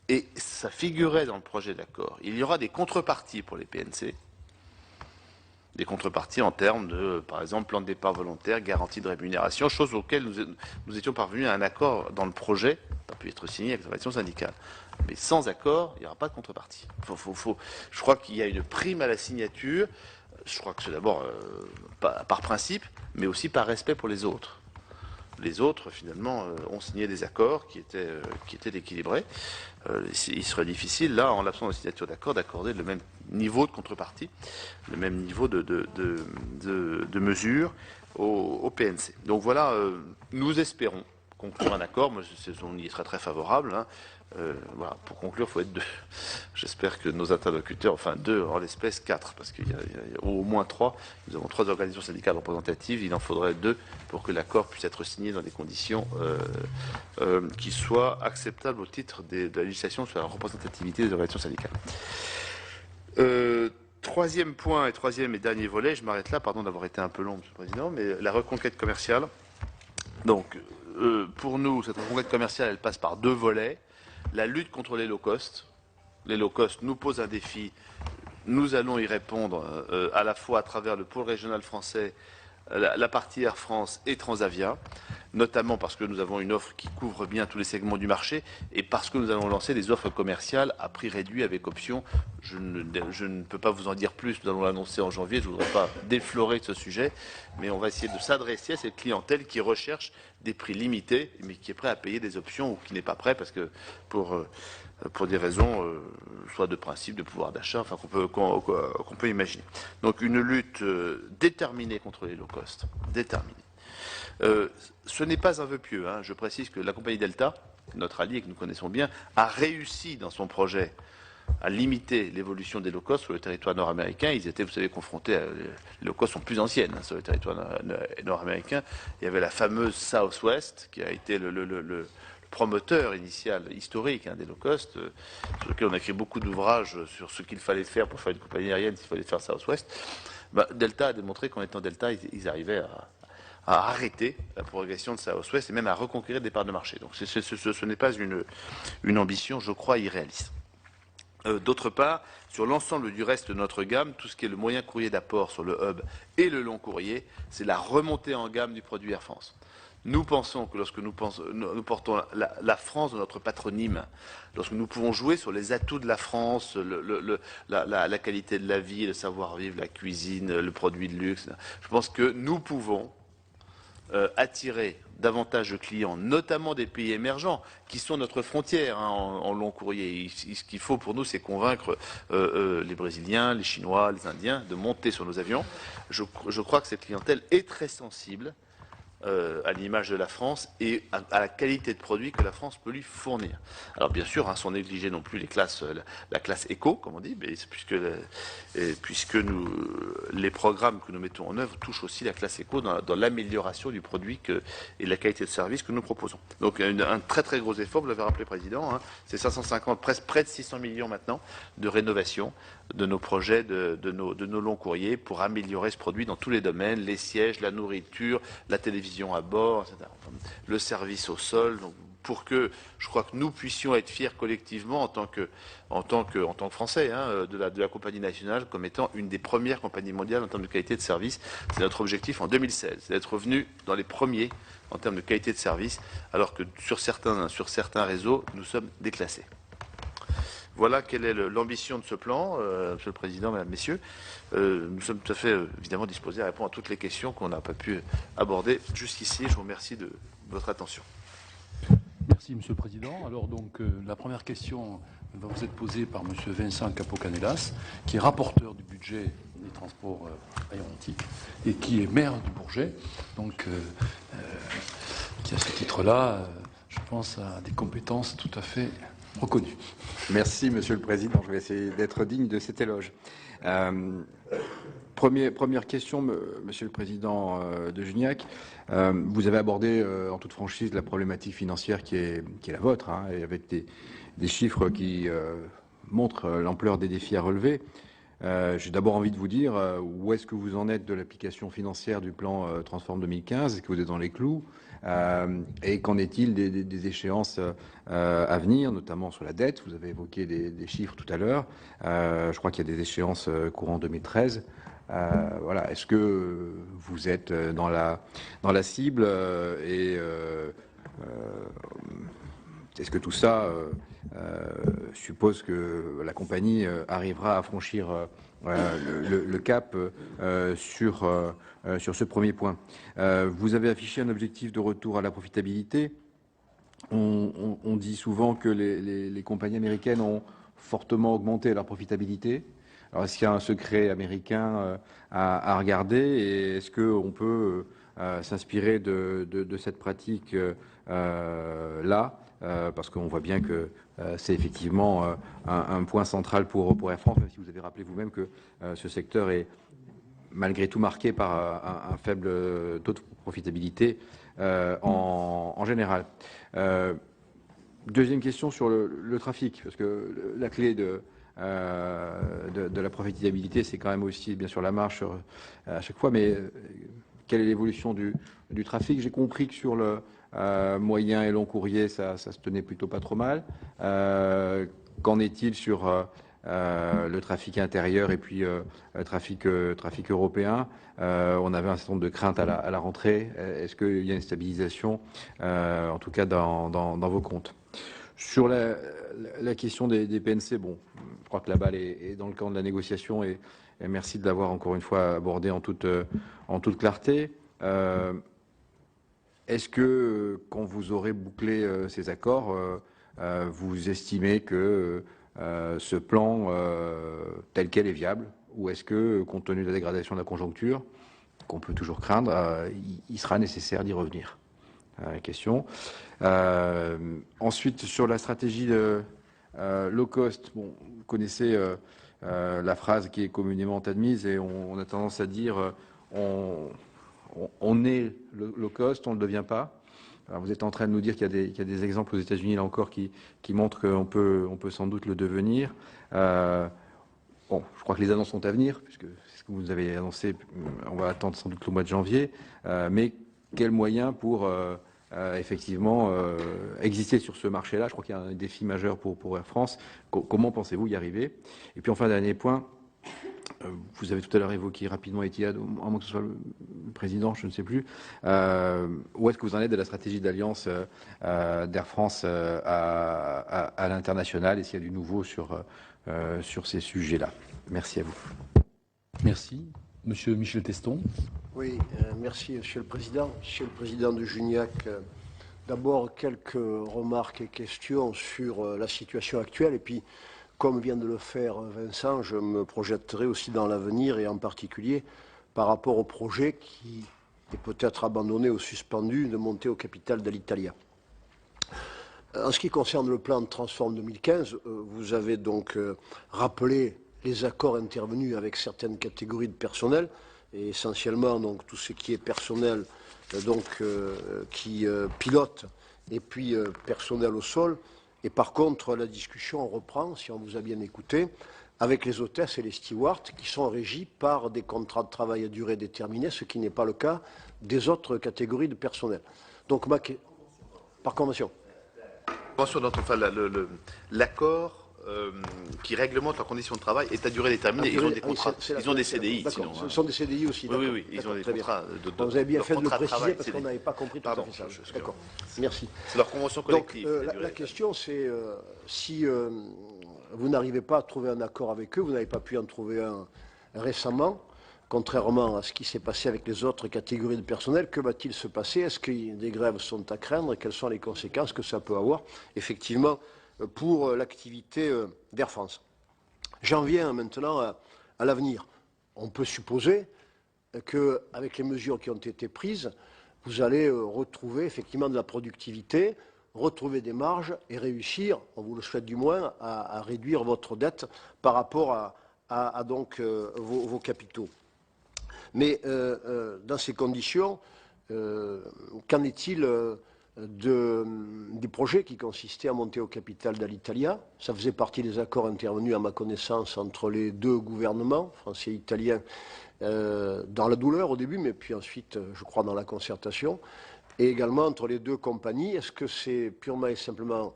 et ça figurait dans le projet d'accord, il y aura des contreparties pour les PNC, des contreparties en termes de, par exemple, plan de départ volontaire, garantie de rémunération, choses auxquelles nous étions parvenus à un accord dans le projet, ça a pu être signé avec l'organisation syndicale. Mais sans accord, il n'y aura pas de contrepartie. Je crois qu'il y a une prime à la signature. Je crois que c'est d'abord par principe, mais aussi par respect pour les autres. Les autres, finalement, ont signé des accords qui étaient équilibrés. Il serait difficile, là, en l'absence de signature d'accord, d'accorder le même niveau de contrepartie, le même niveau de mesure au PNC. Donc voilà, nous espérons conclure un accord. Moi, on y sera très favorable. Hein. Voilà, pour conclure, il faut être deux. J'espère que nos interlocuteurs, enfin deux, en l'espèce 4, parce qu'il y a au moins 3. Nous avons 3 organisations syndicales représentatives. Il en faudrait 2 pour que l'accord puisse être signé dans des conditions qui soient acceptables au titre de la législation sur la représentativité des organisations syndicales. Troisième point et troisième et dernier volet, je m'arrête là, pardon d'avoir été un peu long, Monsieur le Président, mais la reconquête commerciale. Donc, pour nous, cette reconquête commerciale, elle passe par 2 volets. La lutte contre les low cost. Les low cost nous posent un défi. Nous allons y répondre à la fois à travers le pôle régional français, la partie Air France et Transavia, notamment parce que nous avons une offre qui couvre bien tous les segments du marché et parce que nous allons lancer des offres commerciales à prix réduit avec option. Je ne peux pas vous en dire plus, nous allons l'annoncer en janvier, je ne voudrais pas déflorer ce sujet, mais on va essayer de s'adresser à cette clientèle qui recherche des prix limités, mais qui est prêt à payer des options ou qui n'est pas prêt parce que pour des raisons soit de principe, de pouvoir d'achat, enfin qu'on peut imaginer. Donc une lutte déterminée contre les low cost, déterminée. Ce n'est pas un vœu pieux. Hein. Je précise que la compagnie Delta, notre allié que nous connaissons bien, a réussi dans son projet à limiter l'évolution des low cost sur le territoire nord-américain. Ils étaient, vous savez, confrontés à... Les low cost sont plus anciennes hein, sur le territoire nord-américain. Il y avait la fameuse Southwest qui a été le promoteur initial, historique des low cost, sur lequel on a écrit beaucoup d'ouvrages sur ce qu'il fallait faire pour faire une compagnie aérienne, s'il fallait faire Southwest. Delta a démontré qu'en étant Delta, ils arrivaient à arrêter la progression de Southwest et même à reconquérir des parts de marché. Donc ce n'est pas une ambition, je crois, irréaliste. D'autre part, sur l'ensemble du reste de notre gamme, tout ce qui est le moyen courrier d'apport sur le hub et le long courrier, c'est la remontée en gamme du produit Air France. Nous pensons que lorsque nous portons la France dans notre patronyme, lorsque nous pouvons jouer sur les atouts de la France, la qualité de la vie, le savoir-vivre, la cuisine, le produit de luxe, je pense que nous pouvons attirer davantage de clients, notamment des pays émergents, qui sont notre frontière en long courrier. Ce qu'il faut pour nous, c'est convaincre les Brésiliens, les Chinois, les Indiens de monter sur nos avions. Je crois que cette clientèle est très sensible à l'image de la France et à la qualité de produit que la France peut lui fournir. Alors bien sûr, sans négliger non plus la classe éco, comme on dit, mais puisque les programmes que nous mettons en œuvre touchent aussi la classe éco dans l'amélioration du produit et de la qualité de service que nous proposons. Donc un très très gros effort, vous l'avez rappelé, Président, c'est 550, presque près de 600 millions maintenant de rénovation de nos projets, de nos longs courriers pour améliorer ce produit dans tous les domaines, les sièges, la nourriture, la télévision à bord, etc. Le service au sol, donc, pour que je crois que nous puissions être fiers collectivement en tant que Français de la compagnie nationale comme étant une des premières compagnies mondiales en termes de qualité de service. C'est notre objectif en 2016, c'est d'être revenu dans les premiers en termes de qualité de service, alors que sur certains réseaux, nous sommes déclassés. Voilà quelle est l'ambition de ce plan, Monsieur le Président, Mesdames, Messieurs. Nous sommes tout à fait, évidemment, disposés à répondre à toutes les questions qu'on n'a pas pu aborder jusqu'ici. Je vous remercie de votre attention. Merci, Monsieur le Président. Alors, donc, la première question va vous être posée par Monsieur Vincent Capo-Canelas, qui est rapporteur du budget des transports aéronautiques et qui est maire du Bourget. Donc, qui, à ce titre-là, je pense, a des compétences tout à fait reconnu. Merci, Monsieur le Président. Je vais essayer d'être digne de cet éloge. Première question, Monsieur le Président de Juniac. Vous avez abordé en toute franchise la problématique financière qui est la vôtre, et avec des chiffres qui montrent l'ampleur des défis à relever. J'ai d'abord envie de vous dire où est-ce que vous en êtes de l'application financière du plan Transform 2015. Est-ce que vous êtes dans les clous? Et qu'en est-il des échéances à venir, notamment sur la dette? Vous avez évoqué des chiffres tout à l'heure. Je crois qu'il y a des échéances courant 2013. Voilà. Est-ce que vous êtes dans la cible et est-ce que tout ça suppose que la compagnie arrivera à franchir le cap sur ce premier point? Vous avez affiché un objectif de retour à la profitabilité. On dit souvent que les compagnies américaines ont fortement augmenté leur profitabilité. Alors, est-ce qu'il y a un secret américain à regarder, et est-ce qu'on peut s'inspirer de cette pratique là, parce qu'on voit bien que c'est effectivement un point central pour Air France, même si vous avez rappelé vous-même que ce secteur est malgré tout marqué par un faible taux de profitabilité en général. Deuxième question sur le trafic, parce que la clé de la profitabilité, c'est quand même aussi bien sûr la marge à chaque fois, mais quelle est l'évolution du trafic? J'ai compris que sur le moyen et long courrier, ça se tenait plutôt pas trop mal. Qu'en est-il sur le trafic intérieur et puis trafic européen? On avait un certain nombre de craintes à la rentrée. Est-ce qu'il y a une stabilisation, en tout cas dans vos comptes? Sur la question des PNC, bon, je crois que la balle est dans le camp de la négociation, et merci de l'avoir encore une fois abordé en toute clarté. Est-ce que quand vous aurez bouclé ces accords, vous estimez que ce plan tel quel est viable, ou est-ce que, compte tenu de la dégradation de la conjoncture, qu'on peut toujours craindre, il sera nécessaire d'y revenir? Question. Ensuite, sur la stratégie de low cost, bon, vous connaissez la phrase qui est communément admise, et on a tendance à dire on est low cost, on ne le devient pas. Alors, vous êtes en train de nous dire qu'il y a des exemples aux États-Unis là encore qui montrent qu'on peut sans doute le devenir. Bon, je crois que les annonces sont à venir, puisque c'est ce puisque vous avez annoncé, on va attendre sans doute le mois de janvier, mais quels moyens pour effectivement exister sur ce marché-là? Je crois qu'il y a un défi majeur pour Air France. Comment pensez-vous y arriver? Et puis enfin, dernier point, vous avez tout à l'heure évoqué rapidement Etihad, à moins que ce soit le président, je ne sais plus. Où est-ce que vous en êtes de la stratégie d'alliance d'Air France à l'international, et s'il y a du nouveau sur ces sujets-là? Merci à vous. Merci. Monsieur Michel Teston. Oui, merci Monsieur le Président. Monsieur le Président de Juniac, d'abord quelques remarques et questions sur la situation actuelle, et puis comme vient de le faire Vincent, je me projetterai aussi dans l'avenir, et en particulier par rapport au projet qui est peut-être abandonné ou suspendu de monter au capital d'Alitalia. En ce qui concerne le plan de Transform 2015, vous avez donc rappelé les accords intervenus avec certaines catégories de personnel, et essentiellement donc tout ce qui est personnel qui pilote, et puis personnel au sol. Et par contre, la discussion reprend, si on vous a bien écouté, avec les hôtesses et les stewards qui sont régis par des contrats de travail à durée déterminée, ce qui n'est pas le cas des autres catégories de personnel. Donc, par convention. L'accord qui réglemente leurs conditions de travail est à durée déterminée. Ils ont des contrats, ils ont des CDI, sinon. Ce sont des CDI aussi. Oui, ils ont des contrats. Vous avez bien fait de le préciser parce qu'on n'avait pas compris tout à fait ça. D'accord. Merci. C'est leur convention collective. Donc, la question, c'est si vous n'arrivez pas à trouver un accord avec eux, vous n'avez pas pu en trouver un récemment, contrairement à ce qui s'est passé avec les autres catégories de personnel, que va-t-il se passer? Est-ce que des grèves sont à craindre et quelles sont les conséquences que ça peut avoir, effectivement, pour l'activité d'Air France? J'en viens maintenant à l'avenir. On peut supposer qu'avec les mesures qui ont été prises, vous allez retrouver effectivement de la productivité, retrouver des marges et réussir, on vous le souhaite du moins, à réduire votre dette par rapport à donc vos capitaux. Mais dans ces conditions, qu'en est-il du projet qui consistait à monter au capital d'Alitalia? Ça faisait partie des accords intervenus, à ma connaissance, entre les deux gouvernements, français et italien, dans la douleur au début, mais puis ensuite, je crois, dans la concertation, et également entre les deux compagnies. Est-ce que c'est purement et simplement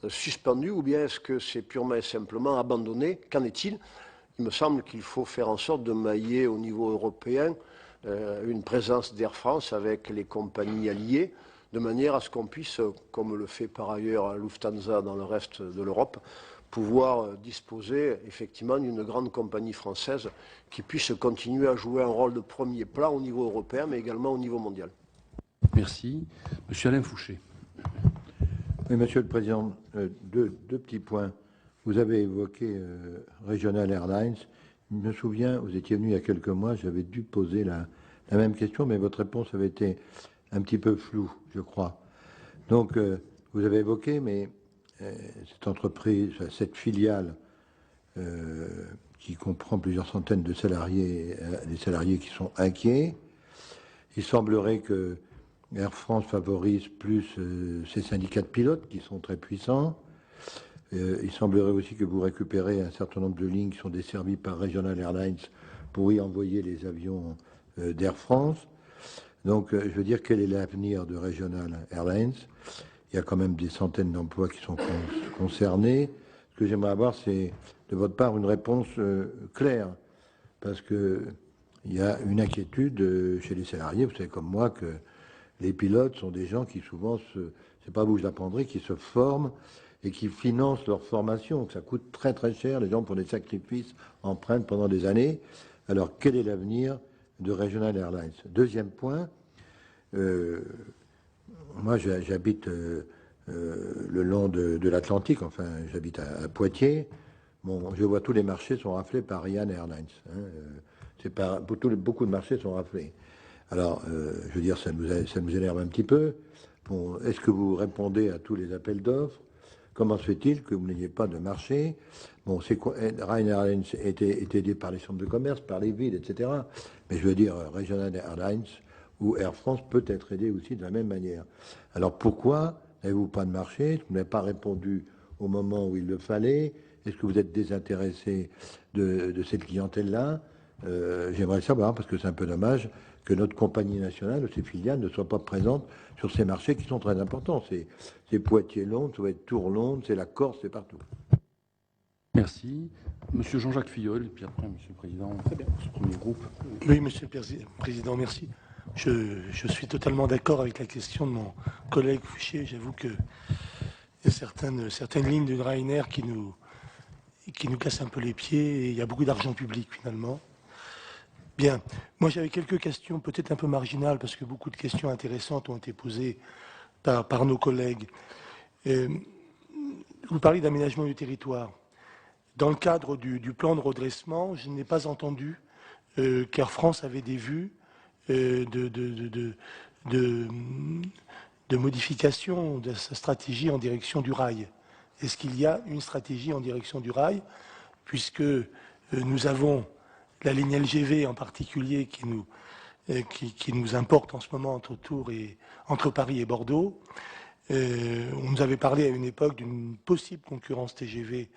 suspendu, ou bien est-ce que c'est purement et simplement abandonné? Qu'en est-il? Il me semble qu'il faut faire en sorte de mailler au niveau européen une présence d'Air France avec les compagnies alliées, de manière à ce qu'on puisse, comme le fait par ailleurs Lufthansa dans le reste de l'Europe, pouvoir disposer effectivement d'une grande compagnie française qui puisse continuer à jouer un rôle de premier plan au niveau européen, mais également au niveau mondial. Merci. Monsieur Alain Fouché. Oui, Monsieur le Président, deux petits points. Vous avez évoqué Regional Airlines. Je me souviens, vous étiez venu il y a quelques mois, j'avais dû poser la même question, mais votre réponse avait été un petit peu floue, je crois. Donc, vous avez évoqué, mais cette entreprise, cette filiale qui comprend plusieurs centaines de salariés, des salariés qui sont inquiets. Il semblerait que Air France favorise plus ses syndicats de pilotes qui sont très puissants. Il semblerait aussi que vous récupérez un certain nombre de lignes qui sont desservies par Regional Airlines pour y envoyer les avions d'Air France. Donc, je veux dire, quel est l'avenir de Regional Airlines? Il y a quand même des centaines d'emplois qui sont concernés. Ce que j'aimerais avoir, c'est de votre part une réponse claire, parce que il y a une inquiétude chez les salariés. Vous savez comme moi que les pilotes sont des gens qui souvent, c'est pas vous que je l'apprendrai, qui se forment et qui financent leur formation. Ça coûte très très cher. Les gens font des sacrifices, empruntent pendant des années. Alors, quel est l'avenir de Regional Airlines? Deuxième point, moi j'habite le long de l'Atlantique, enfin j'habite à Poitiers. Bon, je vois tous les marchés sont raflés par Ryan Airlines. Beaucoup de marchés sont raflés. Alors, je veux dire, ça nous énerve un petit peu. Bon, est-ce que vous répondez à tous les appels d'offres? Comment se fait-il que vous n'ayez pas de marché? Bon, c'est quoi? Ryan Airlines est aidé par les chambres de commerce, par les villes, etc. Mais je veux dire, Regional Airlines ou Air France peut être aidé aussi de la même manière. Alors pourquoi n'avez-vous pas de marché? Vous n'avez pas répondu au moment où il le fallait. Est-ce que vous êtes désintéressé de cette clientèle-là? J'aimerais savoir, parce que c'est un peu dommage, que notre compagnie nationale, ses filiales, ne soient pas présentes sur ces marchés qui sont très importants. C'est Poitiers-Londres, ça va être Tours-Londres, c'est la Corse, c'est partout. Merci. Monsieur Jean-Jacques Filleul, et puis après, Monsieur le Président, très bien, ce premier groupe. Oui, Monsieur le Président, merci. Je suis totalement d'accord avec la question de mon collègue Fouché. J'avoue qu'il y a certaines lignes de Ryanair qui nous cassent un peu les pieds, et il y a beaucoup d'argent public, finalement. Bien. Moi, j'avais quelques questions, peut-être un peu marginales, parce que beaucoup de questions intéressantes ont été posées par nos collègues. Vous parlez d'aménagement du territoire. Dans le cadre du plan de redressement, je n'ai pas entendu qu'Air France avait des vues de modification de sa stratégie en direction du rail. Est-ce qu'il y a une stratégie en direction du rail, puisque nous avons la ligne LGV en particulier qui nous importe en ce moment entre Paris et Bordeaux. On nous avait parlé à une époque d'une possible concurrence TGV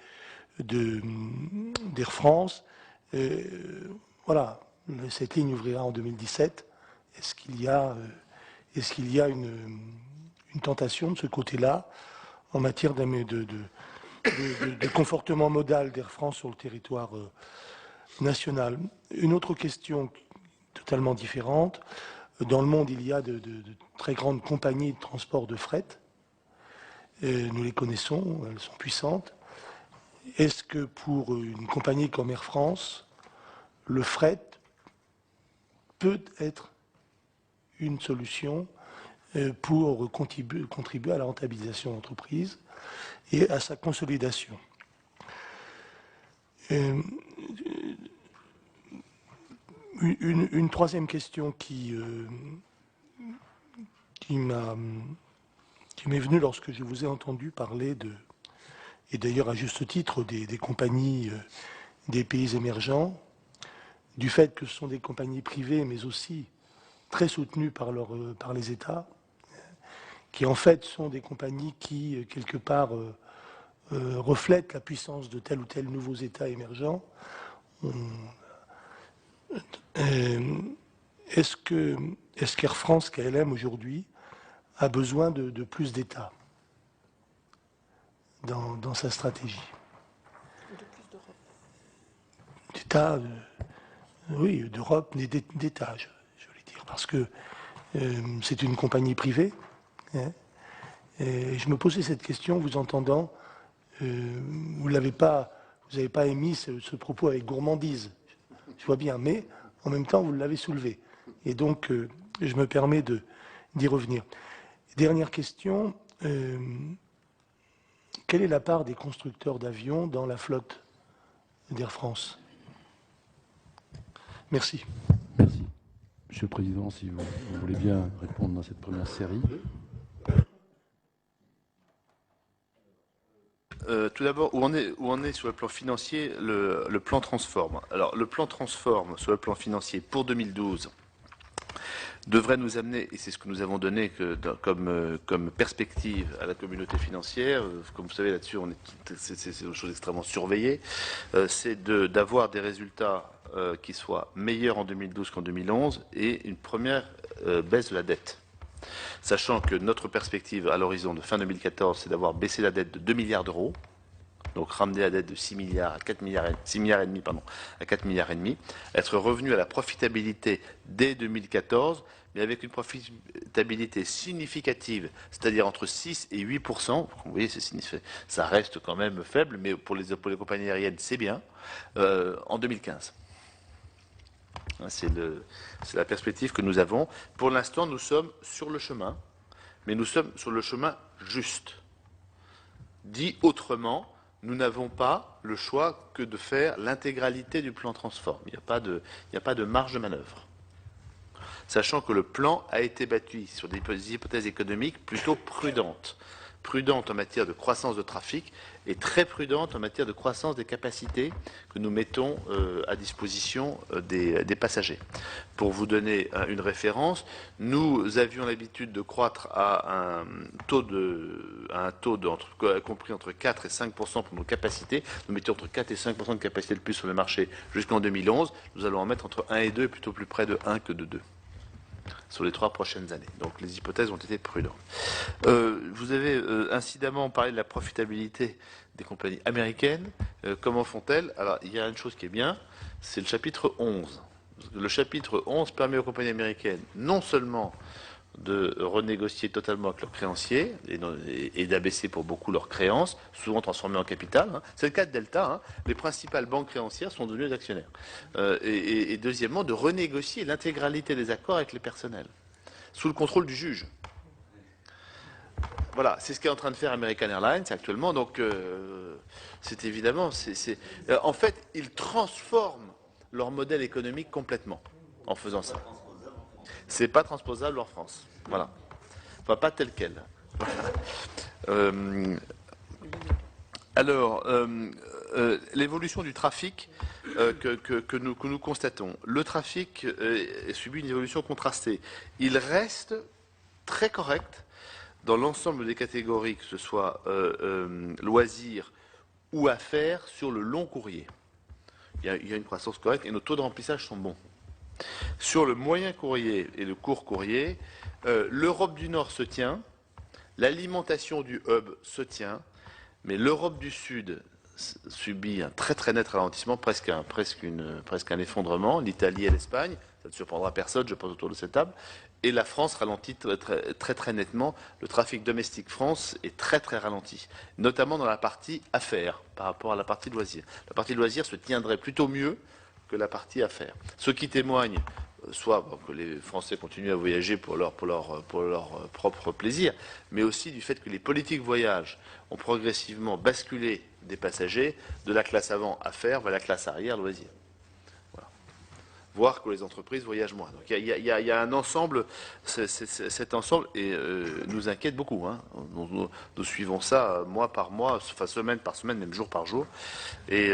d'Air France. Voilà, cette ligne ouvrira en 2017. Est-ce qu'il y a une tentation de ce côté-là en matière de confortement modal d'Air France sur le territoire national? Une autre question totalement différente. Dans le monde, il y a de très grandes compagnies de transport de fret. Nous les connaissons, elles sont puissantes. Est-ce que pour une compagnie comme Air France, le fret peut être une solution pour contribuer à la rentabilisation de l'entreprise et à sa consolidation? Une troisième question qui m'est venue lorsque je vous ai entendu parler et d'ailleurs à juste titre, des compagnies des pays émergents, du fait que ce sont des compagnies privées, mais aussi très soutenues par les États, qui en fait sont des compagnies qui, quelque part, reflètent la puissance de tel ou tel nouveaux États émergents. Est-ce qu'Air France, KLM aujourd'hui, a besoin de plus d'États dans sa stratégie? De plus d'Europe. D'États, oui, d'Europe, mais d'États, je voulais dire, parce que c'est une compagnie privée. Hein, et je me posais cette question, vous entendant, vous n'avez pas émis ce propos avec gourmandise, je vois bien, mais en même temps, vous l'avez soulevé. Et donc, je me permets d'y revenir. Dernière question. Quelle est la part des constructeurs d'avions dans la flotte d'Air France? Merci. Merci. Monsieur le Président, si vous voulez bien répondre dans cette première série. Tout d'abord, où on est sur le plan financier, le plan Transform. Alors, le plan Transform sur le plan financier pour 2012 devrait nous amener, et c'est ce que nous avons donné comme perspective à la communauté financière, comme vous savez là-dessus, c'est une chose extrêmement surveillée, c'est d'avoir des résultats qui soient meilleurs en 2012 qu'en 2011 et une première baisse de la dette. Sachant que notre perspective à l'horizon de fin 2014, c'est d'avoir baissé la dette de 2 milliards d'euros, donc ramener la dette de 6 milliards à 4 milliards, 6 milliards et demi, à 4 milliards et demi, être revenu à la profitabilité dès 2014, mais avec une profitabilité significative, c'est-à-dire entre 6 et 8%. Vous voyez, ça reste quand même faible, mais pour les compagnies aériennes, c'est bien, en 2015. C'est la perspective que nous avons. Pour l'instant, nous sommes sur le chemin, mais nous sommes sur le chemin juste. Dit autrement, nous n'avons pas le choix que de faire l'intégralité du plan Transform. Il n'y a pas de marge de manœuvre. Sachant que le plan a été bâti sur des hypothèses économiques plutôt prudentes. prudente en matière de croissance de trafic et très prudente en matière de croissance des capacités que nous mettons à disposition des passagers. Pour vous donner une référence, nous avions l'habitude de croître à un taux compris entre 4 et 5% pour nos capacités. Nous mettions entre 4 et 5% de capacité de plus sur le marché jusqu'en 2011. Nous allons en mettre entre 1 et 2, et plutôt plus près de 1 que de 2 sur les 3 prochaines années. Donc les hypothèses ont été prudentes. Vous avez incidemment parlé de la profitabilité des compagnies américaines. Comment font-elles? Alors il y a une chose qui est bien, c'est le chapitre 11. Le chapitre 11 permet aux compagnies américaines non seulement de renégocier totalement avec leurs créanciers et d'abaisser pour beaucoup leurs créances, souvent transformées en capital. C'est le cas de Delta. Les principales banques créancières sont devenues des actionnaires. Et deuxièmement, de renégocier l'intégralité des accords avec les personnels, sous le contrôle du juge. Voilà, c'est ce qu'est en train de faire American Airlines actuellement. Donc, c'est évidemment... en fait, ils transforment leur modèle économique complètement en faisant ça. C'est pas transposable en France. Voilà. Enfin, pas tel quel. Alors, l'évolution du trafic que nous constatons. Le trafic subit une évolution contrastée. Il reste très correct dans l'ensemble des catégories, que ce soit loisirs ou affaires, sur le long courrier. Il y a une croissance correcte et nos taux de remplissage sont bons. Sur le moyen courrier et le court courrier, l'Europe du Nord se tient, l'alimentation du hub se tient, mais l'Europe du Sud subit un très très net ralentissement, presque un effondrement. L'Italie et l'Espagne, ça ne surprendra personne, je pense, autour de cette table. Et la France ralentit très très nettement. Le trafic domestique France est très très ralenti, notamment dans la partie affaires par rapport à la partie loisirs. La partie loisirs se tiendrait plutôt mieux que la partie affaires. Ce qui témoigne, soit que les Français continuent à voyager pour leur propre plaisir, mais aussi du fait que les politiques voyage ont progressivement basculé des passagers de la classe avant affaires vers la classe arrière loisirs. Voilà. Voire que les entreprises voyagent moins. Donc il y a un ensemble, cet ensemble nous inquiète beaucoup. Nous suivons ça mois par mois, enfin semaine par semaine, même jour par jour. Et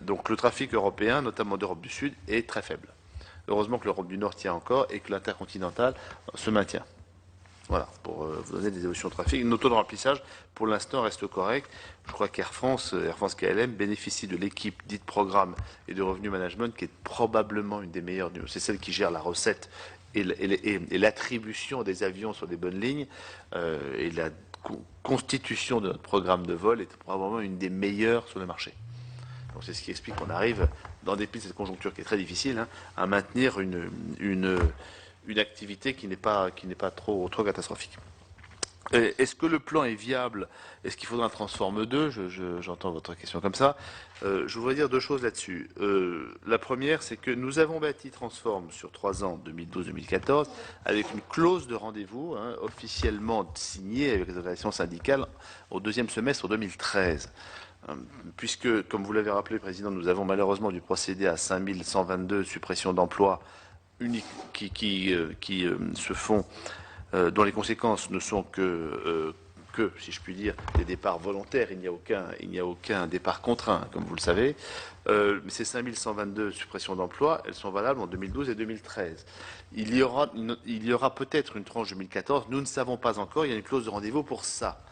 donc le trafic européen, notamment d'Europe du Sud, est très faible. Heureusement que l'Europe du Nord tient encore et que l'intercontinental se maintient. Voilà, pour vous donner des évolutions de trafic. Nos taux de remplissage, pour l'instant, restent corrects. Je crois qu'Air France KLM bénéficie de l'équipe dite programme et de revenu management qui est probablement une des meilleures. C'est celle qui gère la recette et l'attribution des avions sur des bonnes lignes. Et la constitution de notre programme de vol est probablement une des meilleures sur le marché. Donc c'est ce qui explique qu'on arrive, dans dépit de cette conjoncture qui est très difficile, à maintenir une activité qui n'est pas trop catastrophique. Est-ce que le plan est viable? Est-ce qu'il faudra un Transform 2? J'entends votre question comme ça. Je voudrais dire deux choses là-dessus. La première, c'est que nous avons bâti Transform sur 3 ans, 2012-2014, avec une clause de rendez-vous officiellement signée avec les organisations syndicales au 2e semestre 2013. Puisque, comme vous l'avez rappelé, Président, nous avons malheureusement dû procéder à 5122 suppressions d'emplois uniques qui se font, dont les conséquences ne sont que, si je puis dire, des départs volontaires. Il n'y a aucun départ contraint, comme vous le savez. Mais ces 5122 suppressions d'emplois, elles sont valables en 2012 et 2013. Il y aura peut-être une tranche 2014. Nous ne savons pas encore. Il y a une clause de rendez-vous pour ça,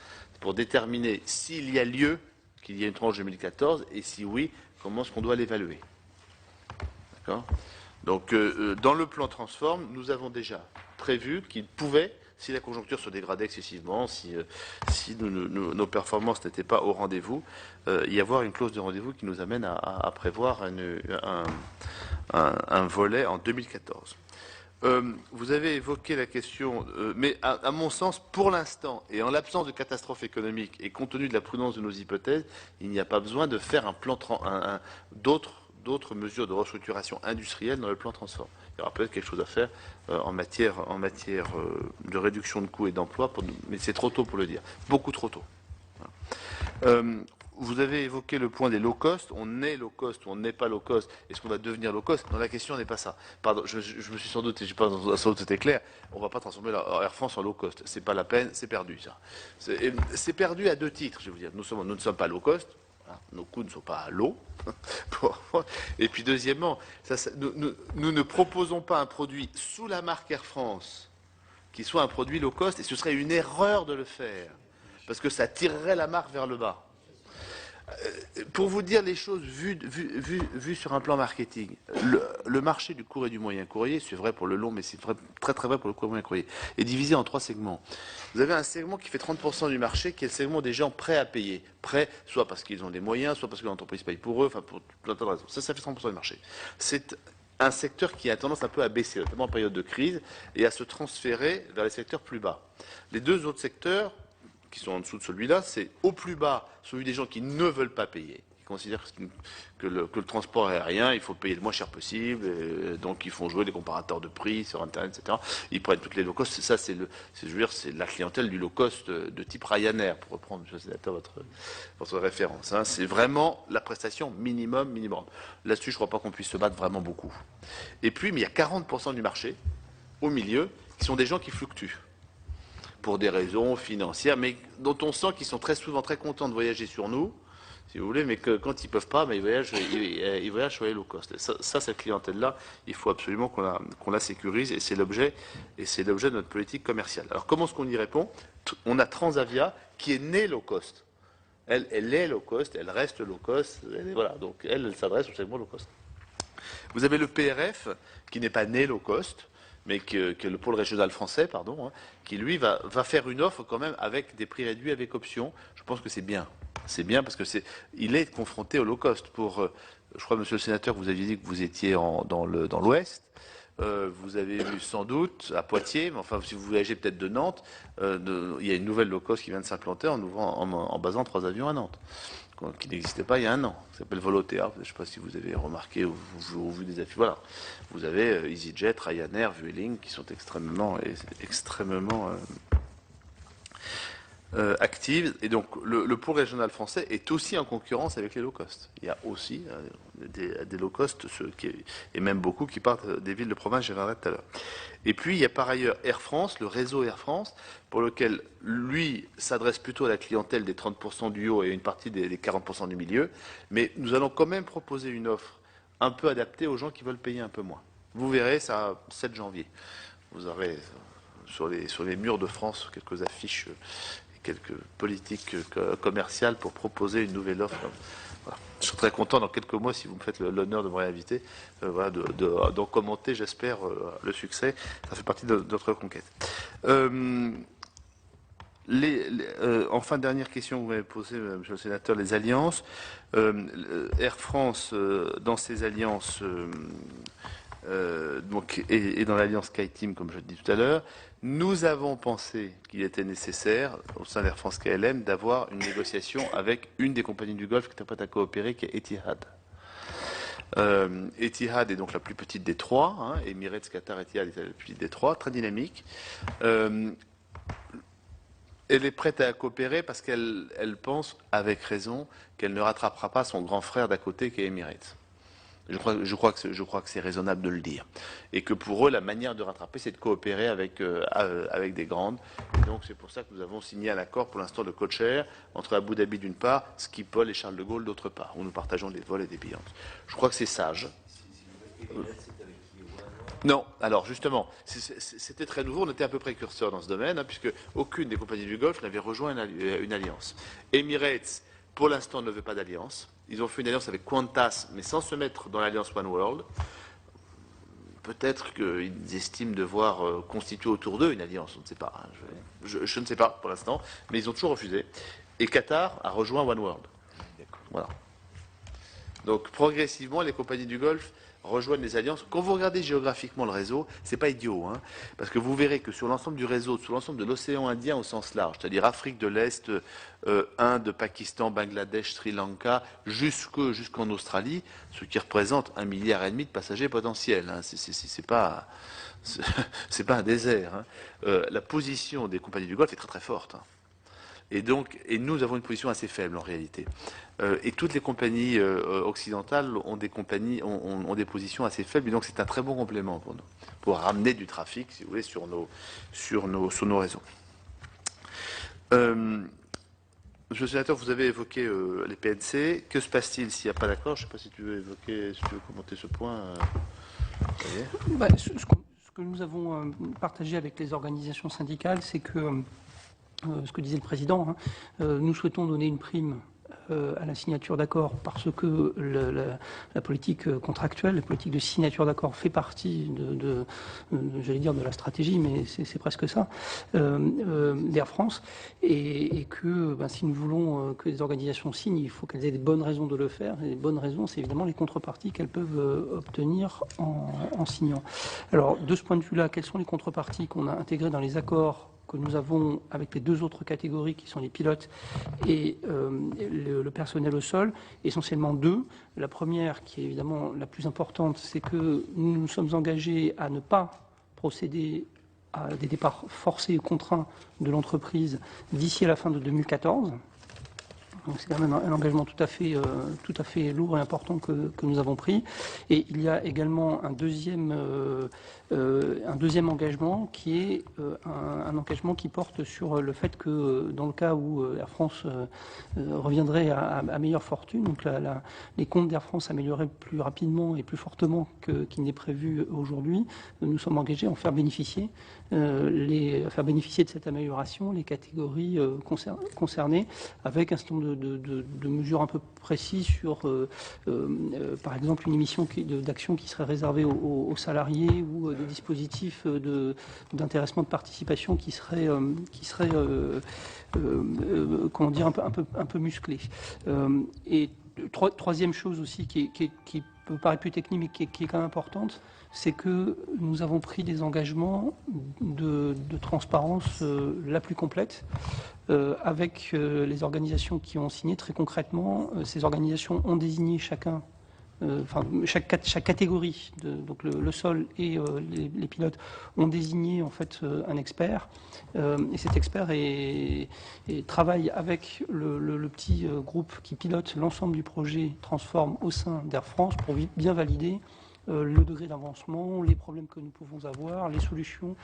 pour déterminer s'il y a lieu qu'il y ait une tranche 2014 et si oui, comment est-ce qu'on doit l'évaluer. D'accord ? Donc, dans le plan Transform, nous avons déjà prévu qu'il pouvait, si la conjoncture se dégradait excessivement, si nos performances n'étaient pas au rendez-vous, y avoir une clause de rendez-vous qui nous amène à prévoir un volet en 2014. Vous avez évoqué la question, mais à mon sens, pour l'instant, et en l'absence de catastrophe économique, et compte tenu de la prudence de nos hypothèses, il n'y a pas besoin de faire un plan d'autres mesures de restructuration industrielle dans le plan Transform. Il y aura peut-être quelque chose à faire en matière de réduction de coûts et d'emplois, mais c'est trop tôt pour le dire. Beaucoup trop tôt. vous avez évoqué le point des low cost. On est low cost ou on n'est pas low cost. Est-ce qu'on va devenir low cost? Non, la question n'est pas ça. Pardon, je me suis sans doute, j'ai pas sans doute été clair. On ne va pas transformer Air France en low cost. C'est pas la peine, c'est perdu ça. C'est perdu à deux titres, je vais vous dire. Nous ne sommes pas low cost. Hein, nos coûts ne sont pas à l'eau. Et puis deuxièmement, nous ne proposons pas un produit sous la marque Air France qui soit un produit low cost, et ce serait une erreur de le faire, parce que ça tirerait la marque vers le bas. Pour vous dire les choses vues sur un plan marketing, le marché du court et du moyen courrier, c'est vrai pour le long, mais c'est très très vrai pour le court et moyen courrier, est divisé en trois segments. Vous avez un segment qui fait 30% du marché, qui est le segment des gens prêts à payer. Prêts, soit parce qu'ils ont des moyens, soit parce que l'entreprise paye pour eux, enfin pour tout un tas de raisons. Ça fait 30% du marché. C'est un secteur qui a tendance un peu à baisser, notamment en période de crise, et à se transférer vers les secteurs plus bas. Les deux autres secteurs, qui sont en dessous de celui-là, c'est au plus bas celui des gens qui ne veulent pas payer, qui considèrent que le transport aérien, il faut payer le moins cher possible, et donc ils font jouer des comparateurs de prix sur Internet, etc. Ils prennent toutes les low cost. Ça, c'est la clientèle du low cost de type Ryanair, pour reprendre, monsieur le sénateur, votre référence. Hein. C'est vraiment la prestation minimum. Là-dessus, je ne crois pas qu'on puisse se battre vraiment beaucoup. Et puis, mais il y a 40% du marché, au milieu, qui sont des gens qui fluctuent, pour des raisons financières, mais dont on sent qu'ils sont très souvent très contents de voyager sur nous, si vous voulez, mais que quand ils ne peuvent pas, mais ils voyagent sur les low cost. Cette clientèle-là, il faut absolument qu'on la sécurise, et c'est l'objet de notre politique commerciale. Alors comment est-ce qu'on y répond? On a Transavia qui est née low cost. Elle est low cost, elle reste low cost, voilà, donc elle s'adresse au segment low cost. Vous avez le PRF qui n'est pas né low cost, mais que le pôle régional français, pardon, hein, qui lui va faire une offre quand même avec des prix réduits, avec option. Je pense que c'est bien. C'est bien parce que il est confronté au low cost. Je crois, monsieur le sénateur, vous aviez dit que vous étiez dans l'Ouest. Vous avez vu sans doute à Poitiers, mais enfin, si vous voyagez peut-être de Nantes, il y a une nouvelle low cost qui vient de s'implanter en basant 3 avions à Nantes, qui n'existait pas il y a un an, qui s'appelle Volotea. Je ne sais pas si vous avez remarqué ou vu des affiches. Voilà. Vous avez EasyJet, Ryanair, Vueling, qui sont extrêmement actives. Et donc, le pôle régional français est aussi en concurrence avec les low cost. Il y a aussi des low cost, et même beaucoup qui partent des villes de province, j'y reviendrai tout à l'heure. Et puis, il y a par ailleurs Air France, le réseau Air France, pour lequel, lui, s'adresse plutôt à la clientèle des 30% du haut et une partie des 40% du milieu. Mais nous allons quand même proposer une offre un peu adaptée aux gens qui veulent payer un peu moins. Vous verrez, ça, 7 janvier. Vous aurez sur les murs de France quelques affiches, quelques politiques commerciales pour proposer une nouvelle offre. Voilà. Je serai très content dans quelques mois, si vous me faites l'honneur de me réinviter, d'en commenter, j'espère, le succès. Ça fait partie de notre conquête. Enfin, dernière question que vous m'avez posée, monsieur le sénateur, les alliances. Air France, dans ses alliances, et dans l'alliance SkyTeam, comme je le dis tout à l'heure, nous avons pensé qu'il était nécessaire, au sein d'Air France KLM, d'avoir une négociation avec une des compagnies du Golfe qui est prête à coopérer, qui est Etihad. Etihad est donc la plus petite des trois, hein, Emirates, Qatar, Etihad est la plus petite des trois, très dynamique. Elle est prête à coopérer parce qu'elle pense, avec raison, qu'elle ne rattrapera pas son grand frère d'à côté qui est Emirates. Je crois que c'est raisonnable de le dire. Et que pour eux, la manière de rattraper, c'est de coopérer avec des grandes. Et donc c'est pour ça que nous avons signé un accord pour l'instant de codeshare entre Abu Dhabi d'une part, Schiphol et Charles de Gaulle d'autre part, où nous partageons des vols et des billets. Je crois que c'est sage. Non, alors justement, c'était très nouveau, on était un peu précurseurs dans ce domaine, hein, puisque aucune des compagnies du Golfe n'avait rejoint une alliance. Emirates, pour l'instant, ne veut pas d'alliance. Ils ont fait une alliance avec Qantas, mais sans se mettre dans l'alliance One World. Peut-être qu'ils estiment devoir constituer autour d'eux une alliance, on ne sait pas. Hein. Je ne sais pas pour l'instant, mais ils ont toujours refusé. Et Qatar a rejoint One World. Voilà. Donc progressivement, les compagnies du Golfe rejoignent les alliances. Quand vous regardez géographiquement le réseau, c'est pas idiot, hein, parce que vous verrez que sur l'ensemble du réseau, sur l'ensemble de l'océan Indien au sens large, c'est-à-dire Afrique de l'Est, Inde, Pakistan, Bangladesh, Sri Lanka, jusqu'en Australie, ce qui représente 1,5 milliard de passagers potentiels. Hein. C'est pas un désert. Hein. La position des compagnies du Golfe est très très forte. Hein. Et nous avons une position assez faible en réalité. Et toutes les compagnies occidentales ont des positions assez faibles. Et donc c'est un très bon complément pour nous, pour ramener du trafic, si vous voulez, sur nos réseaux. Monsieur le sénateur, vous avez évoqué les PNC. Que se passe-t-il s'il n'y a pas d'accord? Je ne sais pas si tu veux commenter ce point. Ce que nous avons partagé avec les organisations syndicales, c'est que, ce que disait le Président, nous souhaitons donner une prime à la signature d'accords parce que la politique contractuelle, la politique de signature d'accords fait partie j'allais dire de la stratégie, mais c'est presque ça, d'Air France, et que si nous voulons que les organisations signent, il faut qu'elles aient des bonnes raisons de le faire, et les bonnes raisons, c'est évidemment les contreparties qu'elles peuvent obtenir en signant. Alors, de ce point de vue-là, quelles sont les contreparties qu'on a intégrées dans les accords que nous avons avec les deux autres catégories qui sont les pilotes et le personnel au sol, essentiellement deux. La première, qui est évidemment la plus importante, c'est que nous nous sommes engagés à ne pas procéder à des départs forcés et contraints de l'entreprise d'ici à la fin de 2014. Donc c'est quand même un engagement tout à fait lourd et important que nous avons pris. Et il y a également un deuxième engagement qui est un engagement qui porte sur le fait que dans le cas où Air France reviendrait à meilleure fortune, donc les comptes d'Air France amélioreraient plus rapidement et plus fortement qu'il n'est prévu aujourd'hui, nous sommes engagés à en faire bénéficier, de cette amélioration les catégories concernées, avec un certain nombre de mesures un peu précises sur, par exemple, une émission d'action qui serait réservée aux salariés ou des dispositifs d'intéressement de participation qui seraient comment dire, un peu musclés. Et troisième chose aussi qui peut paraître plus technique mais qui est quand même importante, c'est que nous avons pris des engagements de transparence la plus complète avec les organisations qui ont signé. Très concrètement, ces organisations ont désigné chaque catégorie, donc le sol et les pilotes, ont désigné en fait un expert, et cet expert travaille avec le petit groupe qui pilote l'ensemble du projet Transform au sein d'Air France pour bien valider le degré d'avancement, les problèmes que nous pouvons avoir, les solutions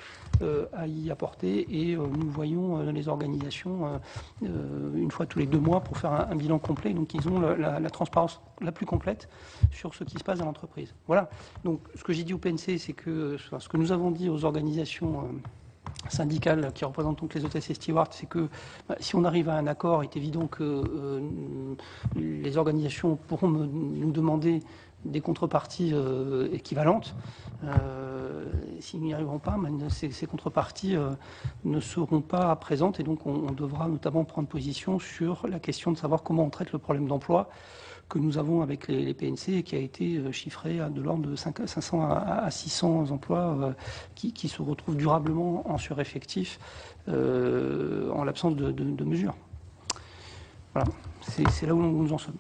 à y apporter, et nous voyons les organisations une fois tous les 2 mois pour faire un bilan complet. Donc ils ont la transparence la plus complète sur ce qui se passe dans l'entreprise. Voilà. Donc ce que j'ai dit au PNC, c'est que ce que nous avons dit aux organisations syndicales qui représentent donc les hôtesses et stewards, c'est que si on arrive à un accord, il est évident que les organisations pourront nous demander des contreparties équivalentes. S'ils n'y arriveront pas, ces contreparties ne seront pas présentes, et donc on devra notamment prendre position sur la question de savoir comment on traite le problème d'emploi que nous avons avec les PNC, et qui a été chiffré à de l'ordre de 500 à 600 emplois qui se retrouvent durablement en sureffectif en l'absence de mesures. Voilà, c'est là où nous en sommes.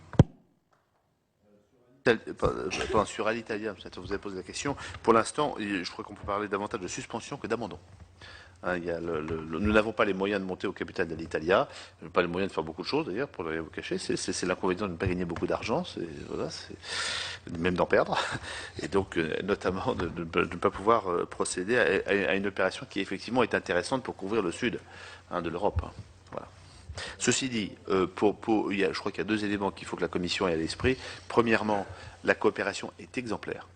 Sur Alitalia, vous avez posé la question. Pour l'instant, je crois qu'on peut parler davantage de suspension que d'abandon. Nous n'avons pas les moyens de monter au capital d'Alitalia, pas les moyens de faire beaucoup de choses d'ailleurs, pour ne rien vous cacher. C'est l'inconvénient de ne pas gagner beaucoup d'argent, même d'en perdre, et donc notamment de ne pas pouvoir procéder à une opération qui effectivement est intéressante pour couvrir le sud de l'Europe. Voilà. Ceci dit, je crois qu'il y a 2 éléments qu'il faut que la Commission ait à l'esprit. Premièrement, la coopération est exemplaire,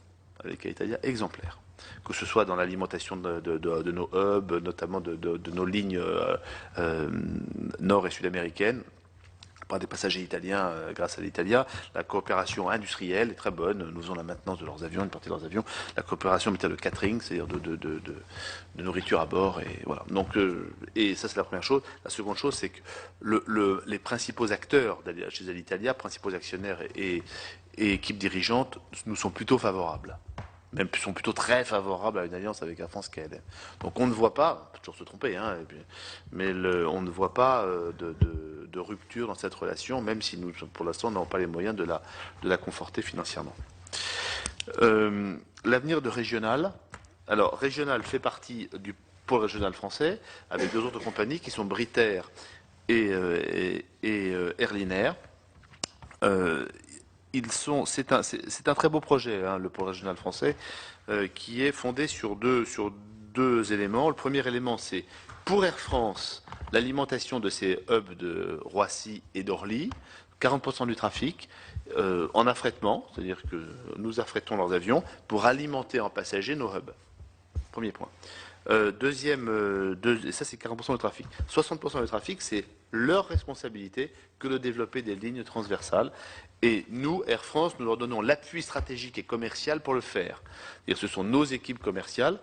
avec Alitalia, exemplaire. Que ce soit dans l'alimentation de nos hubs, notamment de nos lignes nord- et sud-américaines, par des passagers italiens grâce à l'Italia. La coopération industrielle est très bonne. Nous faisons la maintenance de leurs avions, une partie de leurs avions. La coopération en matière de catering, c'est-à-dire de nourriture à bord. Et voilà. Donc, et ça, c'est la première chose. La seconde chose, c'est que les principaux acteurs chez Alitalia, principaux actionnaires et équipes dirigeantes, nous sont plutôt favorables. Même sont plutôt très favorables à une alliance avec Air France KLM. Donc on ne voit pas, on peut toujours se tromper, mais on ne voit pas de rupture dans cette relation, même si nous, pour l'instant, n'avons pas les moyens de la conforter financièrement. L'avenir de Régional. Alors, Régional fait partie du pôle régional français, avec 2 autres compagnies qui sont Britair et Airlinair. C'est un très beau projet, hein, le pôle régional français, qui est fondé sur deux éléments. Le premier élément, c'est pour Air France, l'alimentation de ces hubs de Roissy et d'Orly, 40% du trafic, en affrètement, c'est-à-dire que nous affrètons leurs avions pour alimenter en passagers nos hubs. Premier point. Ça c'est 40% du trafic. 60% du trafic, c'est leur responsabilité que de développer des lignes transversales. Et nous, Air France, nous leur donnons l'appui stratégique et commercial pour le faire. C'est-à-dire que ce sont nos équipes commerciales,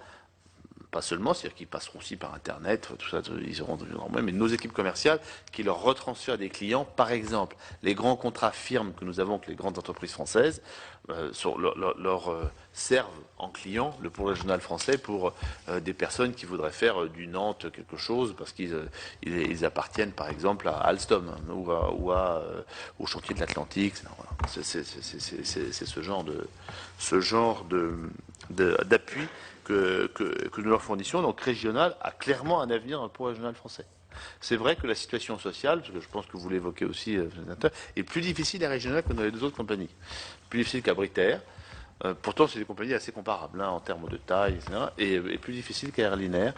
pas seulement, c'est-à-dire qu'ils passeront aussi par Internet, tout ça, ils auront même, mais nos équipes commerciales qui leur retransfèrent des clients. Par exemple, les grands contrats firmes que nous avons avec les grandes entreprises françaises leur servent en client le pôle régional français pour des personnes qui voudraient faire du Nantes quelque chose parce qu'ils appartiennent par exemple à Alstom, hein, ou au chantier de l'Atlantique. Voilà. C'est ce genre d'appui que nous leur fournissions. Donc régional a clairement un avenir dans le pôle régional français. C'est vrai que la situation sociale, parce que je pense que vous l'évoquez aussi, est plus difficile à régional que dans les deux autres compagnies. Plus difficile qu'à Britair. Pourtant, c'est des compagnies assez comparables, hein, en termes de taille, etc. Et plus difficile qu'à Airlinair.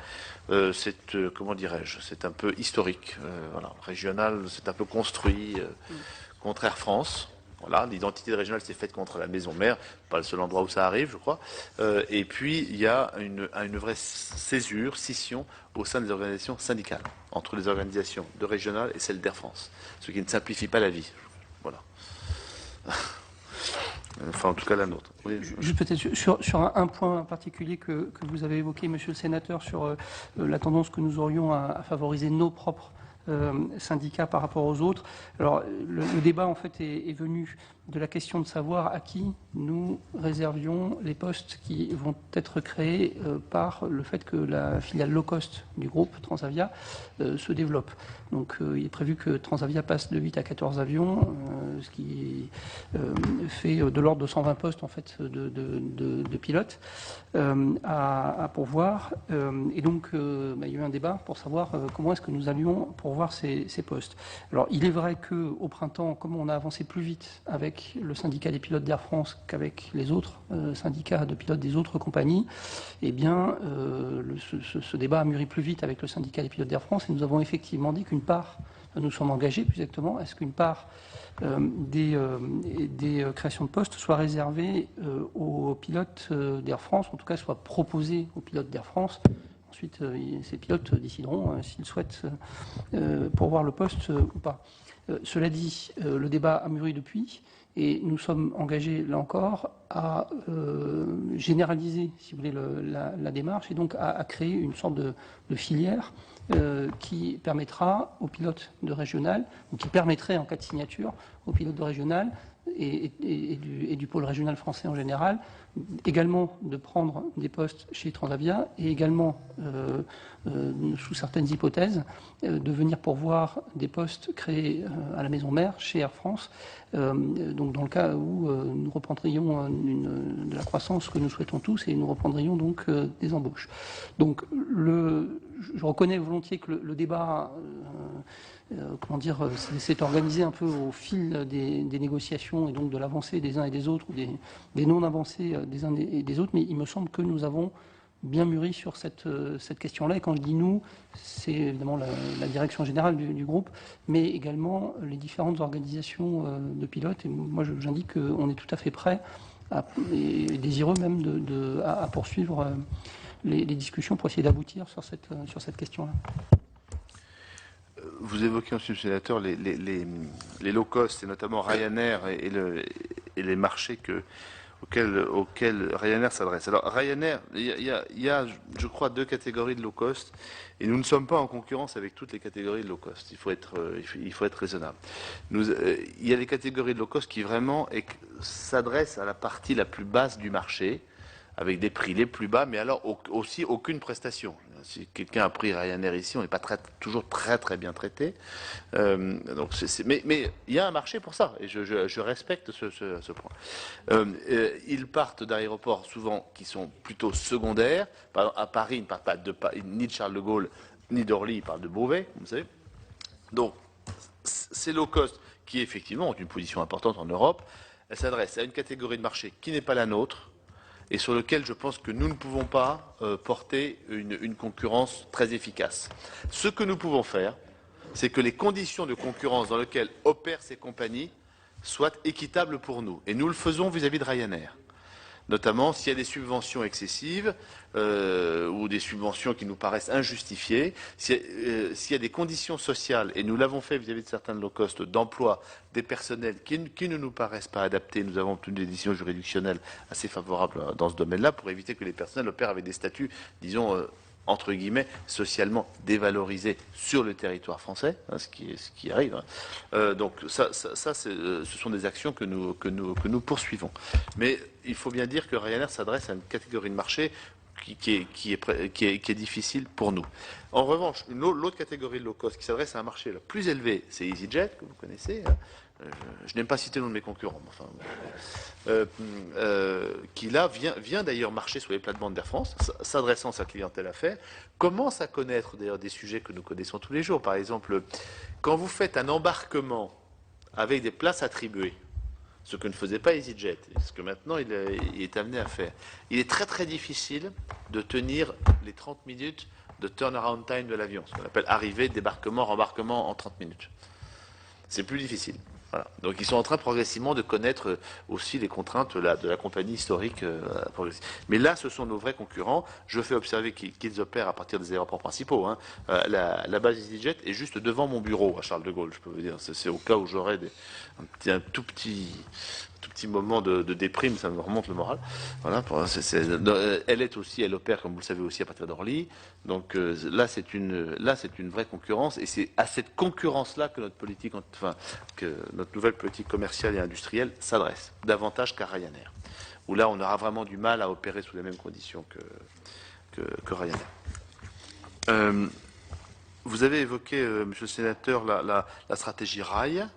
Comment dirais-je, c'est un peu historique. Voilà, régional, c'est un peu construit contre Air France. Voilà, l'identité régionale s'est faite contre la maison mère, pas le seul endroit où ça arrive, je crois. Et puis, il y a une vraie scission au sein des organisations syndicales, entre les organisations de régionales et celles d'Air France, ce qui ne simplifie pas la vie. Voilà. Enfin, en tout cas, la nôtre. Oui. Juste peut-être sur un point particulier que vous avez évoqué, monsieur le sénateur, sur la tendance que nous aurions à favoriser nos propres syndicats par rapport aux autres. Alors, le débat, en fait, est venu de la question de savoir à qui nous réservions les postes qui vont être créés par le fait que la filiale low cost du groupe Transavia se développe. Donc il est prévu que Transavia passe de 8 à 14 avions, ce qui fait de l'ordre de 120 postes en fait de pilotes à pourvoir. Et donc il y a eu un débat pour savoir comment est-ce que nous allions pourvoir ces postes. Alors il est vrai qu'au printemps, comme on a avancé plus vite avec le syndicat des pilotes d'Air France qu'avec les autres syndicats de pilotes des autres compagnies, eh bien, ce débat a mûri plus vite avec le syndicat des pilotes d'Air France et nous avons effectivement dit qu'une part, nous sommes engagés plus exactement, à ce qu'une part des créations de postes soit réservée aux pilotes d'Air France, en tout cas soit proposée aux pilotes d'Air France. Ensuite, ces pilotes décideront s'ils souhaitent pourvoir le poste ou pas. Cela dit, le débat a mûri depuis et nous sommes engagés, là encore, à généraliser, si vous voulez, la démarche et donc à créer une sorte de filière qui permettra aux pilotes de régional, ou qui permettrait en cas de signature aux pilotes de régional et du pôle régional français en général, également de prendre des postes chez Transavia et également, sous certaines hypothèses, de venir pourvoir des postes créés à la maison mère chez Air France, donc dans le cas où nous reprendrions de la croissance que nous souhaitons tous et nous reprendrions donc des embauches. Donc je reconnais volontiers que le débat s'est organisé un peu au fil des négociations et donc de l'avancée des uns et des autres, ou des non-avancées des uns et des autres, mais il me semble que nous avons bien mûri sur cette question-là. Et quand je dis nous, c'est évidemment la direction générale du groupe, mais également les différentes organisations de pilotes. Et moi, j'indique qu'on est tout à fait prêt et désireux même à poursuivre les discussions pour essayer d'aboutir sur cette question-là. Vous évoquez, monsieur le sénateur, les low cost, et notamment Ryanair et les marchés auxquels Ryanair s'adresse. Alors, Ryanair, il y a, je crois, deux catégories de low cost, et nous ne sommes pas en concurrence avec toutes les catégories de low cost. Il faut être raisonnable. Il y a les catégories de low cost qui vraiment s'adressent à la partie la plus basse du marché, avec des prix les plus bas, mais alors aussi aucune prestation. Si quelqu'un a pris Ryanair ici, on n'est pas toujours très très bien traité. Mais il y a un marché pour ça, et je respecte ce point. Ils partent d'aéroports souvent qui sont plutôt secondaires. À Paris, ils ne partent pas ni de Charles de Gaulle, ni d'Orly, ils partent de Beauvais, vous savez. Donc, ces low cost, qui effectivement ont une position importante en Europe, elles s'adressent à une catégorie de marché qui n'est pas la nôtre, et sur lequel je pense que nous ne pouvons pas porter une concurrence très efficace. Ce que nous pouvons faire, c'est que les conditions de concurrence dans lesquelles opèrent ces compagnies soient équitables pour nous. Et nous le faisons vis-à-vis de Ryanair. Notamment s'il y a des subventions excessives ou des subventions qui nous paraissent injustifiées, s'il y a des conditions sociales, et nous l'avons fait vis-à-vis de certains low cost, d'emploi des personnels qui ne nous paraissent pas adaptés, nous avons obtenu des décisions juridictionnelles assez favorables dans ce domaine-là pour éviter que les personnels opèrent avec des statuts, disons, entre guillemets, socialement dévalorisés sur le territoire français, hein, ce qui arrive. Hein. Donc ce sont des actions que nous poursuivons. Mais il faut bien dire que Ryanair s'adresse à une catégorie de marché qui est difficile pour nous. En revanche, l'autre catégorie de low cost qui s'adresse à un marché le plus élevé, c'est EasyJet, que vous connaissez. Hein. Je n'aime pas citer le nom de mes concurrents, mais enfin, qui là vient d'ailleurs marcher sur les plates-bandes d'Air France, s'adressant à sa clientèle affaires, commence à connaître d'ailleurs des sujets que nous connaissons tous les jours. Par exemple, quand vous faites un embarquement avec des places attribuées, ce que ne faisait pas EasyJet, ce que maintenant il est amené à faire, il est très très difficile de tenir les 30 minutes de turnaround time de l'avion, ce qu'on appelle arrivée, débarquement, rembarquement en 30 minutes. C'est plus difficile. Voilà. Donc ils sont en train progressivement de connaître aussi les contraintes de la compagnie historique. Mais là, ce sont nos vrais concurrents. Je fais observer qu'ils opèrent à partir des aéroports principaux. Hein. La base EasyJet est juste devant mon bureau à Charles de Gaulle, je peux vous dire. C'est au cas où j'aurais un tout petit moment de déprime, ça me remonte le moral. Voilà, elle opère, comme vous le savez aussi, à partir d'Orly. Donc là, c'est une vraie concurrence, et c'est à cette concurrence-là que que notre nouvelle politique commerciale et industrielle s'adresse, davantage qu'à Ryanair, où là, on aura vraiment du mal à opérer sous les mêmes conditions que Ryanair. Vous avez évoqué, monsieur le sénateur, la stratégie rail.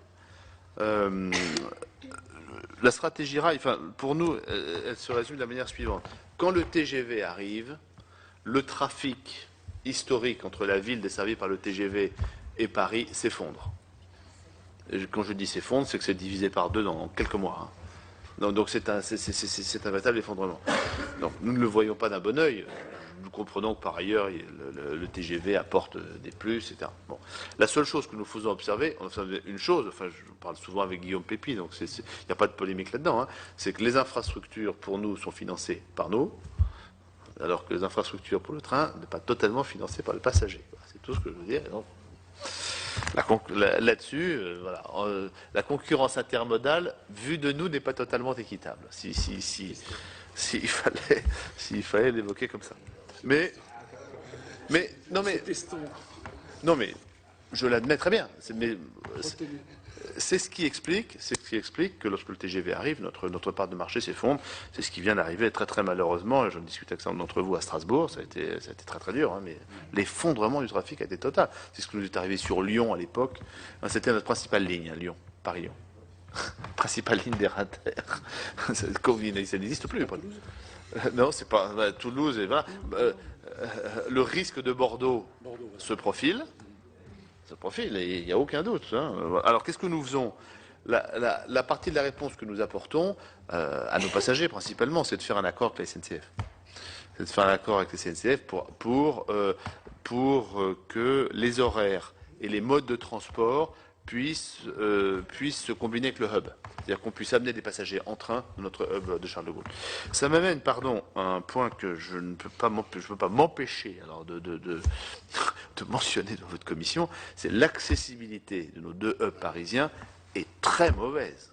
La stratégie rail, enfin, pour nous, elle se résume de la manière suivante. Quand le TGV arrive, le trafic historique entre la ville desservie par le TGV et Paris s'effondre. Et quand je dis s'effondre, c'est que c'est divisé par 2 dans quelques mois. Hein. Donc c'est un véritable effondrement. Donc nous ne le voyons pas d'un bon œil. Nous comprenons que par ailleurs, le TGV apporte des plus, etc. Bon. La seule chose que nous faisons observer, on observe une chose, enfin je parle souvent avec Guillaume Pépi, donc il n'y a pas de polémique là-dedans, hein, c'est que les infrastructures pour nous sont financées par nous, alors que les infrastructures pour le train ne sont pas totalement financées par le passager. C'est tout ce que je veux dire. Là-dessus, voilà, la concurrence intermodale, vue de nous, n'est pas totalement équitable, s'il fallait l'évoquer comme ça. Mais, je l'admets très bien. C'est ce qui explique que lorsque le TGV arrive, notre part de marché s'effondre. C'est ce qui vient d'arriver très très malheureusement. Je discute avec certains d'entre vous à Strasbourg. Ça a été très très dur, hein, mais l'effondrement du trafic a été total. C'est ce qui nous est arrivé sur Lyon à l'époque. C'était notre principale ligne, hein, Lyon, Paris-Lyon. Principale ligne des Inter. Ça n'existe plus. Non, c'est pas Toulouse. Et voilà. Le risque de Bordeaux se profile. Et il n'y a aucun doute. Hein. Alors, qu'est-ce que nous faisons ? La partie de la réponse que nous apportons à nos passagers, principalement, c'est de faire un accord avec la SNCF. C'est de faire un accord avec la SNCF pour que les horaires et les modes de transport puissent se combiner avec le hub. C'est-à-dire qu'on puisse amener des passagers en train de notre hub de Charles de Gaulle. Ça m'amène, à un point que je ne peux pas m'empêcher alors de mentionner dans votre commission, c'est l'accessibilité de nos 2 hubs parisiens est très mauvaise.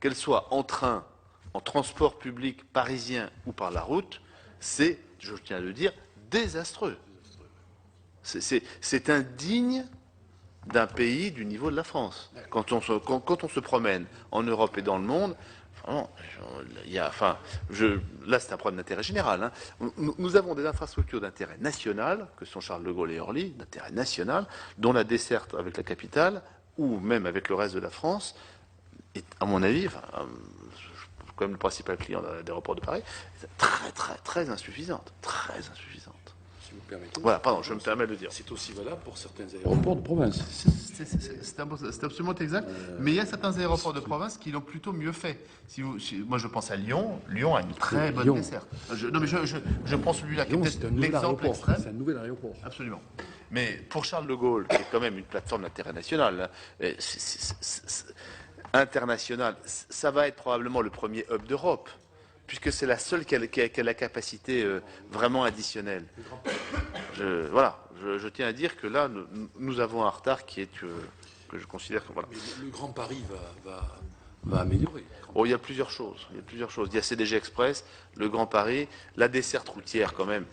Qu'elle soit en train, en transport public parisien ou par la route, c'est, je tiens à le dire, désastreux. C'est indigne d'un pays du niveau de la France. Quand on se promène en Europe et dans le monde, vraiment, là c'est un problème d'intérêt général. Hein. Nous avons des infrastructures d'intérêt national, que sont Charles de Gaulle et Orly, d'intérêt national, dont la desserte avec la capitale, ou même avec le reste de la France, est, à mon avis, comme le principal client de l'aéroport de Paris, est très très très insuffisante. Très insuffisante. vous permettez. Voilà, pardon, je me permets de le dire. C'est aussi valable pour certains aéroports de province. C'est absolument exact. Mais il y a certains aéroports de province qui l'ont plutôt mieux fait. Moi, je pense à Lyon. Lyon a une très bonne desserte. Non, mais je prends celui-là qui est C'est un peut-être nouvel l'exemple aéroport. extrême. C'est un nouvel aéroport. Absolument. Mais pour Charles de Gaulle, qui est quand même une plateforme d'intérêt national, international, ça va être probablement le premier hub d'Europe, puisque c'est la seule qui a la capacité vraiment additionnelle. Je tiens à dire que là, nous avons un retard qui est que je considère que voilà. Mais le Grand Paris va améliorer. Oh, il y a plusieurs choses. Il y a CDG Express, le Grand Paris, la desserte routière quand même.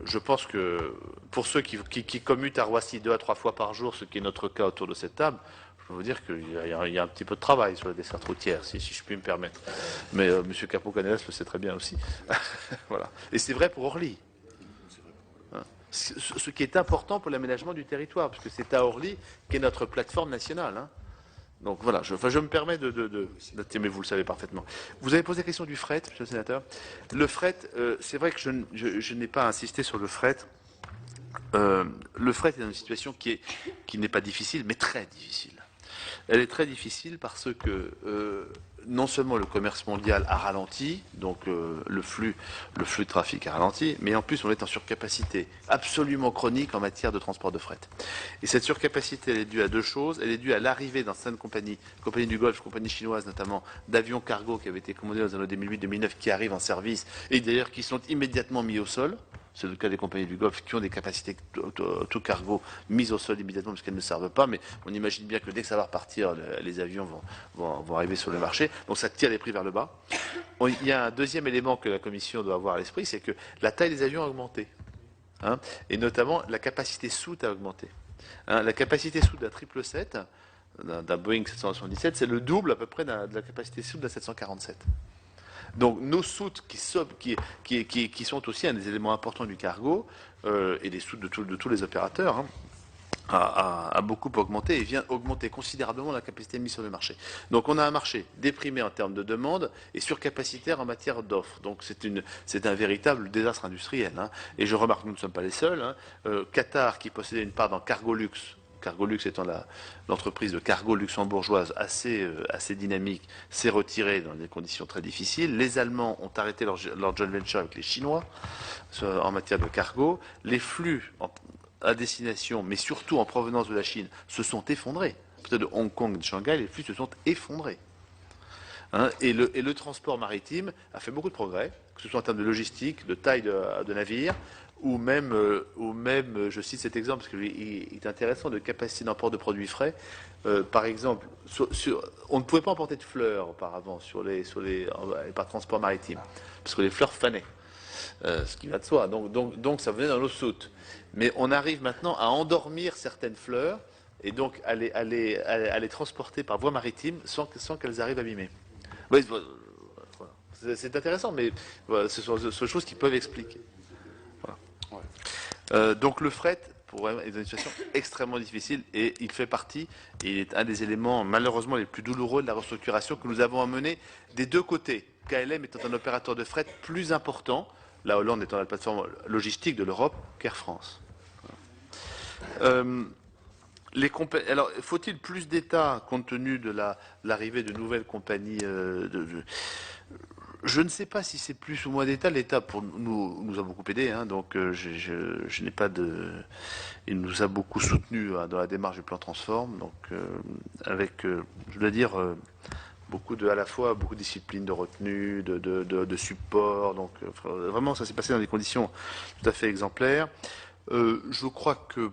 Je pense que pour ceux qui commutent à Roissy 2 à 3 fois par jour, ce qui est notre cas autour de cette table, je peux vous dire qu'il y a un petit peu de travail sur la desserte routière, si je puis me permettre. Mais M. Capot-Canellas le sait très bien aussi. Voilà. Et c'est vrai pour Orly. Ce qui est important pour l'aménagement du territoire, parce que c'est à Orly qu'est notre plateforme nationale. Hein. Donc voilà, je me permets mais vous le savez parfaitement. Vous avez posé la question du fret, monsieur le sénateur. Le fret, c'est vrai que je n'ai pas insisté sur le fret. Le fret est dans une situation qui n'est pas difficile, mais très difficile. Elle est très difficile parce que non seulement le commerce mondial a ralenti, donc le flux de trafic a ralenti, mais en plus on est en surcapacité absolument chronique en matière de transport de fret. Et cette surcapacité, elle est due à deux choses. Elle est due à l'arrivée dans certaines compagnies du Golfe, compagnies chinoises notamment, d'avions cargo qui avaient été commandés dans les années 2008-2009, qui arrivent en service et d'ailleurs qui sont immédiatement mis au sol. C'est le cas des compagnies du Golfe qui ont des capacités tout cargo mises au sol immédiatement parce qu'elles ne servent pas, mais on imagine bien que dès que ça va repartir, les avions vont arriver sur le marché, donc ça tire les prix vers le bas. Il y a un deuxième élément que la Commission doit avoir à l'esprit, c'est que la taille des avions a augmenté, hein, et notamment la capacité soute a augmenté. Hein, la capacité soute d'un 777, d'un Boeing 777, c'est le double à peu près de la capacité soute d'un 747. Donc nos soutes qui sont aussi un des éléments importants du cargo et des soutes de tous les opérateurs hein, a beaucoup augmenté et vient augmenter considérablement la capacité mise sur le marché. Donc on a un marché déprimé en termes de demande et surcapacitaire en matière d'offres. Donc c'est un véritable désastre industriel. Hein. Et je remarque que nous ne sommes pas les seuls. Hein. Qatar qui possédait une part dans Cargolux étant l'entreprise de cargo luxembourgeoise assez dynamique, s'est retirée dans des conditions très difficiles. Les Allemands ont arrêté leur joint venture avec les Chinois en matière de cargo. Les flux à destination, mais surtout en provenance de la Chine, se sont effondrés. Peut-être de Hong Kong et de Shanghai, les flux se sont effondrés. Hein, et le transport maritime a fait beaucoup de progrès, que ce soit en termes de logistique, de taille de navire, ou même, je cite cet exemple parce qu'il est intéressant, de capacité d'emport de produits frais. Par exemple, on ne pouvait pas emporter de fleurs auparavant par transport maritime, parce que les fleurs fanaient, ce qui va de soi. Donc ça venait dans l'eau soute. Mais on arrive maintenant à endormir certaines fleurs et donc à les transporter par voie maritime sans qu'elles arrivent abîmées. Oui, voilà. C'est intéressant, mais voilà, ce sont des choses qui peuvent expliquer. Donc le fret est dans une situation extrêmement difficile et il fait partie, et il est un des éléments malheureusement les plus douloureux de la restructuration que nous avons à mener des deux côtés. KLM étant un opérateur de fret plus important, la Hollande étant la plateforme logistique de l'Europe qu'Air France. Alors, faut-il plus d'État compte tenu de l'arrivée de nouvelles compagnies Je ne sais pas si c'est plus ou moins d'État. L'État nous a beaucoup aidé, hein, donc je n'ai pas de. Il nous a beaucoup soutenu dans la démarche du plan Transform, donc avec, je dois dire, à la fois beaucoup de discipline, de retenue, de support. Donc vraiment, ça s'est passé dans des conditions tout à fait exemplaires. Je crois que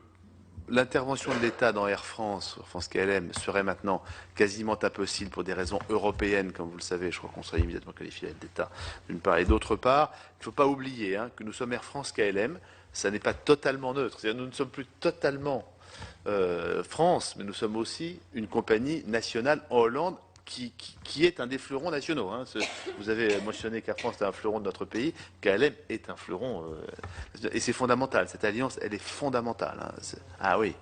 l'intervention de l'État dans Air France KLM, serait maintenant quasiment impossible pour des raisons européennes, comme vous le savez. Je crois qu'on serait immédiatement qualifié d'État, d'une part. Et d'autre part, il ne faut pas oublier que nous sommes Air France KLM, ça n'est pas totalement neutre. C'est-à-dire nous ne sommes plus totalement France, mais nous sommes aussi une compagnie nationale en Hollande, qui est un des fleurons nationaux. Hein. Vous avez mentionné qu'Air France est un fleuron de notre pays, KLM est un fleuron, et c'est fondamental. Cette alliance, elle est fondamentale. Hein. Ah oui,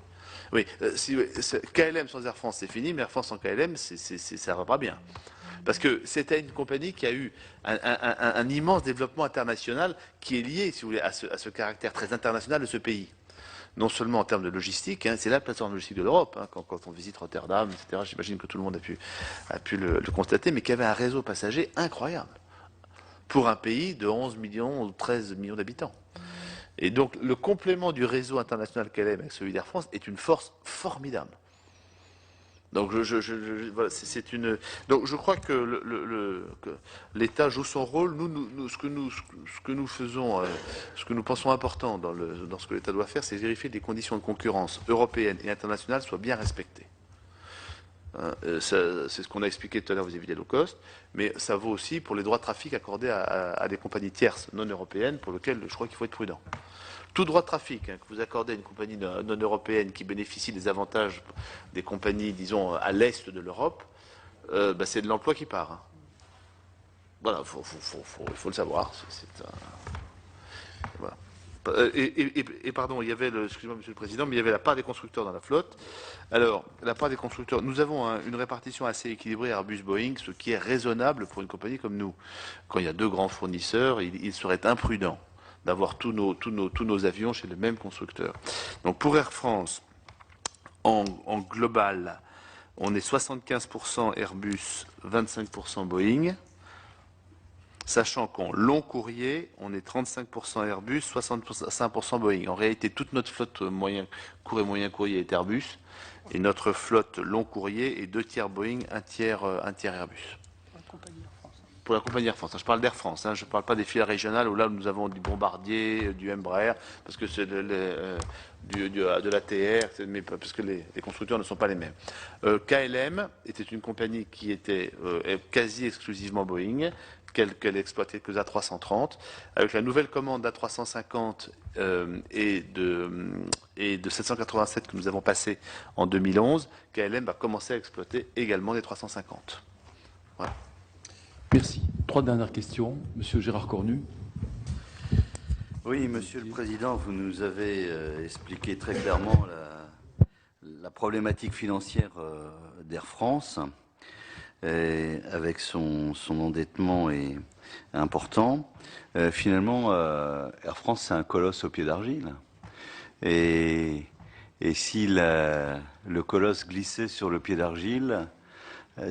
KLM sans Air France, c'est fini, mais Air France sans KLM, ça va pas bien. Parce que c'était une compagnie qui a eu un immense développement international qui est lié, si vous voulez, à ce caractère très international de ce pays. Non seulement en termes de logistique, hein, c'est la plateforme logistique de l'Europe, hein, quand on visite Rotterdam, etc., j'imagine que tout le monde a pu le constater, mais qui avait un réseau passager incroyable pour un pays de 11 millions ou 13 millions d'habitants. Et donc le complément du réseau international KLM avec celui d'Air France est une force formidable. Donc voilà, donc je crois que l'État joue son rôle. Ce que nous faisons, ce que nous pensons important dans ce que l'État doit faire, c'est vérifier que les conditions de concurrence européennes et internationales soient bien respectées. C'est ce qu'on a expliqué tout à l'heure vis-à-vis des low cost, mais ça vaut aussi pour les droits de trafic accordés à des compagnies tierces non européennes, pour lesquelles je crois qu'il faut être prudent. Tout droit de trafic, hein, que vous accordez à une compagnie non européenne qui bénéficie des avantages des compagnies, disons, à l'est de l'Europe, c'est de l'emploi qui part. Hein. Voilà, il faut le savoir. Voilà. Et pardon, il y avait, excusez-moi Monsieur le Président, mais il y avait la part des constructeurs dans la flotte. Alors, la part des constructeurs, nous avons une répartition assez équilibrée Airbus-Boeing, ce qui est raisonnable pour une compagnie comme nous. Quand il y a deux grands fournisseurs, il serait imprudent d'avoir tous nos avions chez le même constructeur. Donc pour Air France, en global, on est 75% Airbus, 25% Boeing, sachant qu'en long courrier, on est 35% Airbus, 65% Boeing. En réalité, toute notre flotte court et moyen courrier est Airbus, et notre flotte long courrier est 2 tiers Boeing, 1 tiers Airbus. Pour la compagnie Air France. Je parle d'Air France, hein, je ne parle pas des filiales régionales où là nous avons du Bombardier, du Embraer, parce que c'est de l'ATR, parce que les constructeurs ne sont pas les mêmes. KLM était une compagnie qui était quasi exclusivement Boeing, qu'elle exploitait que l'A330. Avec la nouvelle commande d'A350 et de 787 que nous avons passé en 2011, KLM va commencer à exploiter également les 350. Voilà. Merci. 3 dernières questions. Monsieur Gérard Cornu. Oui, Monsieur le Président, vous nous avez expliqué très clairement la problématique financière d'Air France, avec son endettement est important. Finalement, Air France, c'est un colosse au pied d'argile. Et si le colosse glissait sur le pied d'argile,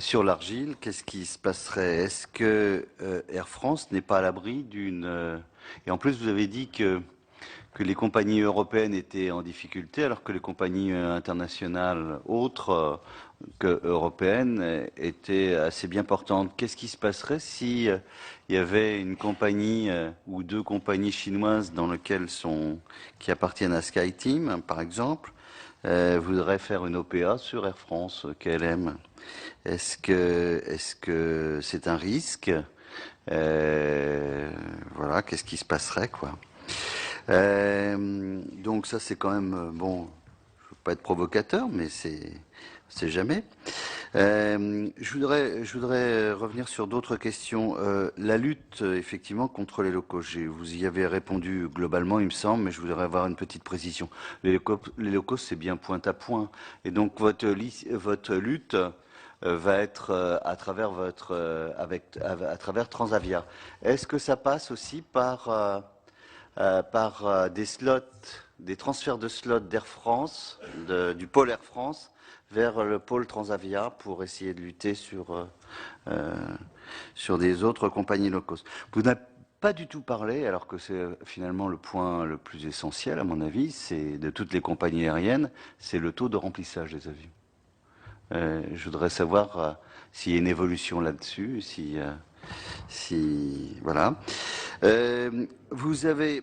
sur l'argile, qu'est-ce qui se passerait? Est-ce que Air France n'est pas à l'abri d'une... Et en plus, vous avez dit que les compagnies européennes étaient en difficulté, alors que les compagnies internationales autres que européennes étaient assez bien portantes. Qu'est-ce qui se passerait si il y avait une compagnie ou 2 compagnies chinoises qui appartiennent à SkyTeam, par exemple, voudraient faire une OPA sur Air France, KLM? Est-ce que c'est un risque? Voilà, qu'est-ce qui se passerait, quoi? Donc ça, c'est quand même bon. Je veux pas être provocateur, mais c'est jamais. Je voudrais revenir sur d'autres questions. La lutte, effectivement, contre les locaux. Vous y avez répondu globalement, il me semble, mais je voudrais avoir une petite précision. Les locaux, c'est bien point à point, et donc votre lutte va être à travers Transavia. Est-ce que ça passe aussi par des slots, des transferts de slots d'Air France, du pôle Air France vers le pôle Transavia pour essayer de lutter sur des autres compagnies low cost? Vous n'avez pas du tout parlé, alors que c'est finalement le point le plus essentiel à mon avis, c'est de toutes les compagnies aériennes, c'est le taux de remplissage des avions. Je voudrais savoir s'il y a une évolution là-dessus, voilà. Vous avez,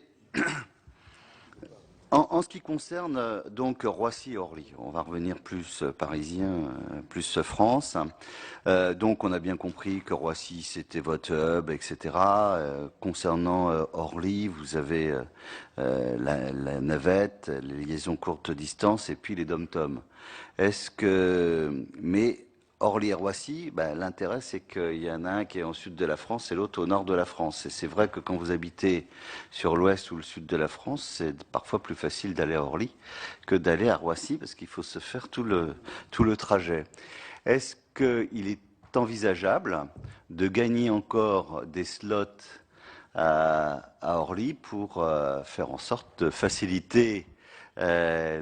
en ce qui concerne donc Roissy-Orly, on va revenir plus parisien, plus France. Donc on a bien compris que Roissy c'était votre hub, etc. Concernant Orly, vous avez la navette, les liaisons courte distance et puis les dom-toms. Mais Orly et Roissy, l'intérêt c'est qu'il y en a un qui est au sud de la France et l'autre au nord de la France. Et c'est vrai que quand vous habitez sur l'ouest ou le sud de la France, c'est parfois plus facile d'aller à Orly que d'aller à Roissy parce qu'il faut se faire tout le trajet. Est-ce qu'il est envisageable de gagner encore des slots à Orly pour faire en sorte de faciliter la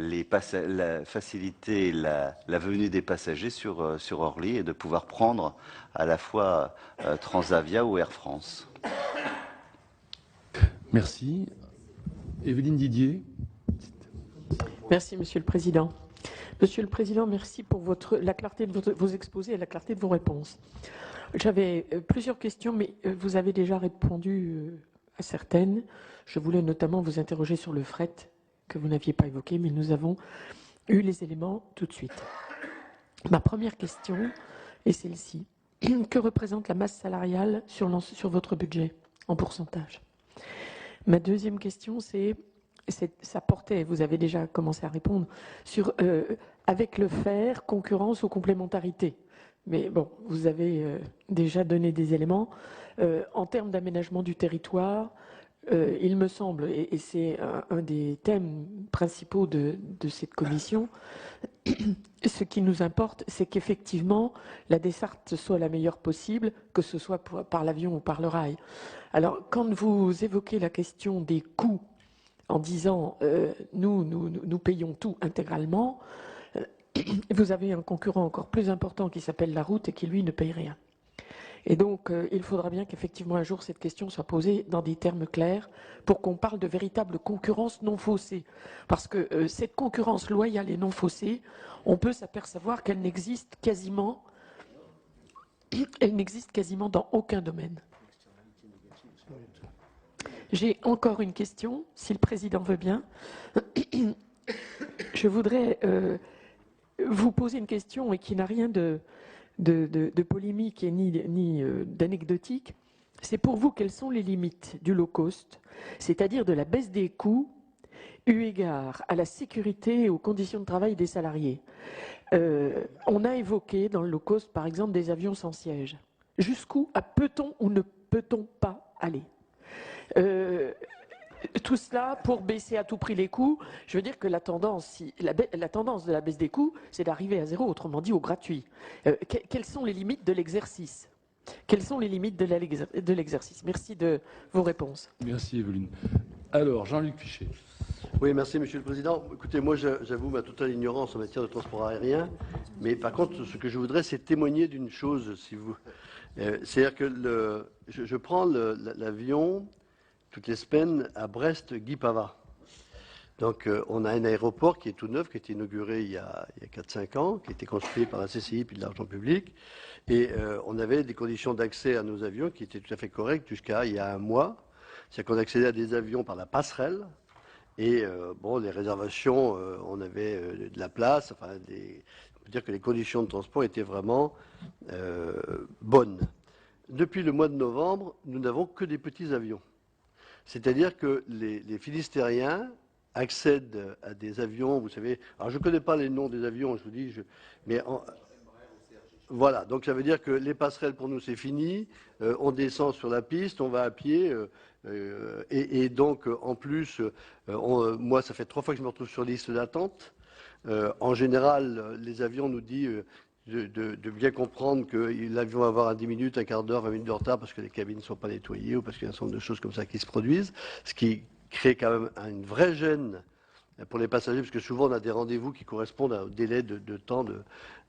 venue des passagers sur Orly et de pouvoir prendre à la fois Transavia ou Air France. Merci. Evelyne Didier. Merci, Monsieur le Président. Monsieur le Président, merci pour la clarté de vos exposés et la clarté de vos réponses. J'avais plusieurs questions, mais vous avez déjà répondu à certaines. Je voulais notamment vous interroger sur le fret que vous n'aviez pas évoqué, mais nous avons eu les éléments tout de suite. Ma première question est celle-ci. Que représente la masse salariale sur votre budget en pourcentage? Ma deuxième question, ça portait, vous avez déjà commencé à répondre, sur avec le fer, concurrence ou complémentarité. Mais bon, vous avez déjà donné des éléments. En termes d'aménagement du territoire, il me semble, et c'est un des thèmes principaux de cette commission, ce qui nous importe, c'est qu'effectivement, la desserte soit la meilleure possible, que ce soit par l'avion ou par le rail. Alors, quand vous évoquez la question des coûts, en disant nous payons tout intégralement, vous avez un concurrent encore plus important qui s'appelle la route et qui, lui, ne paye rien. Et donc, il faudra bien qu'effectivement, un jour, cette question soit posée dans des termes clairs pour qu'on parle de véritable concurrence non faussée. Parce que cette concurrence loyale et non faussée, on peut s'apercevoir qu'elle n'existe quasiment dans aucun domaine. J'ai encore une question, si le Président veut bien. Je voudrais vous poser une question et qui n'a rien de polémique et ni d'anecdotique. C'est pour vous, quelles sont les limites du low cost, c'est-à-dire de la baisse des coûts eu égard à la sécurité et aux conditions de travail des salariés? On a évoqué dans le low cost, par exemple, des avions sans siège. Jusqu'où peut-on ou ne peut-on pas aller? Tout cela pour baisser à tout prix les coûts. Je veux dire que la tendance de la baisse des coûts, c'est d'arriver à zéro, autrement dit au gratuit. Quelles sont les limites de l'exercice? Quelles sont les limites de l'exercice? Merci de vos réponses. Merci Evelyne. Alors, Jean-Luc Fichet. Oui, merci Monsieur le Président. Écoutez, moi j'avoue ma totale ignorance en matière de transport aérien, mais par contre ce que je voudrais c'est témoigner d'une chose, si vous... C'est-à-dire que je prends l'avion toutes les semaines à Brest-Guy-Pava. Donc on a un aéroport qui est tout neuf, qui a été inauguré il y a 4-5 ans, qui a été construit par la CCI puis de l'argent public. Et on avait des conditions d'accès à nos avions qui étaient tout à fait correctes jusqu'à il y a un mois. C'est-à-dire qu'on accédait à des avions par la passerelle. Et bon, les réservations, on avait de la place. Enfin, on peut dire que les conditions de transport étaient vraiment bonnes. Depuis le mois de novembre, nous n'avons que des petits avions. C'est-à-dire que les Finistériens accèdent à des avions, vous savez, alors je ne connais pas les noms des avions, je vous dis, voilà, donc ça veut dire que les passerelles pour nous c'est fini, on descend sur la piste, on va à pied, et donc en plus, moi ça fait 3 fois que je me retrouve sur liste d'attente. En général, les avions nous disent de bien comprendre que l'avion va avoir à 10 minutes, un quart d'heure, 20 minutes de retard parce que les cabines ne sont pas nettoyées ou parce qu'il y a un certain nombre de choses comme ça qui se produisent, ce qui crée quand même une vraie gêne pour les passagers, parce que souvent on a des rendez-vous qui correspondent au délai de temps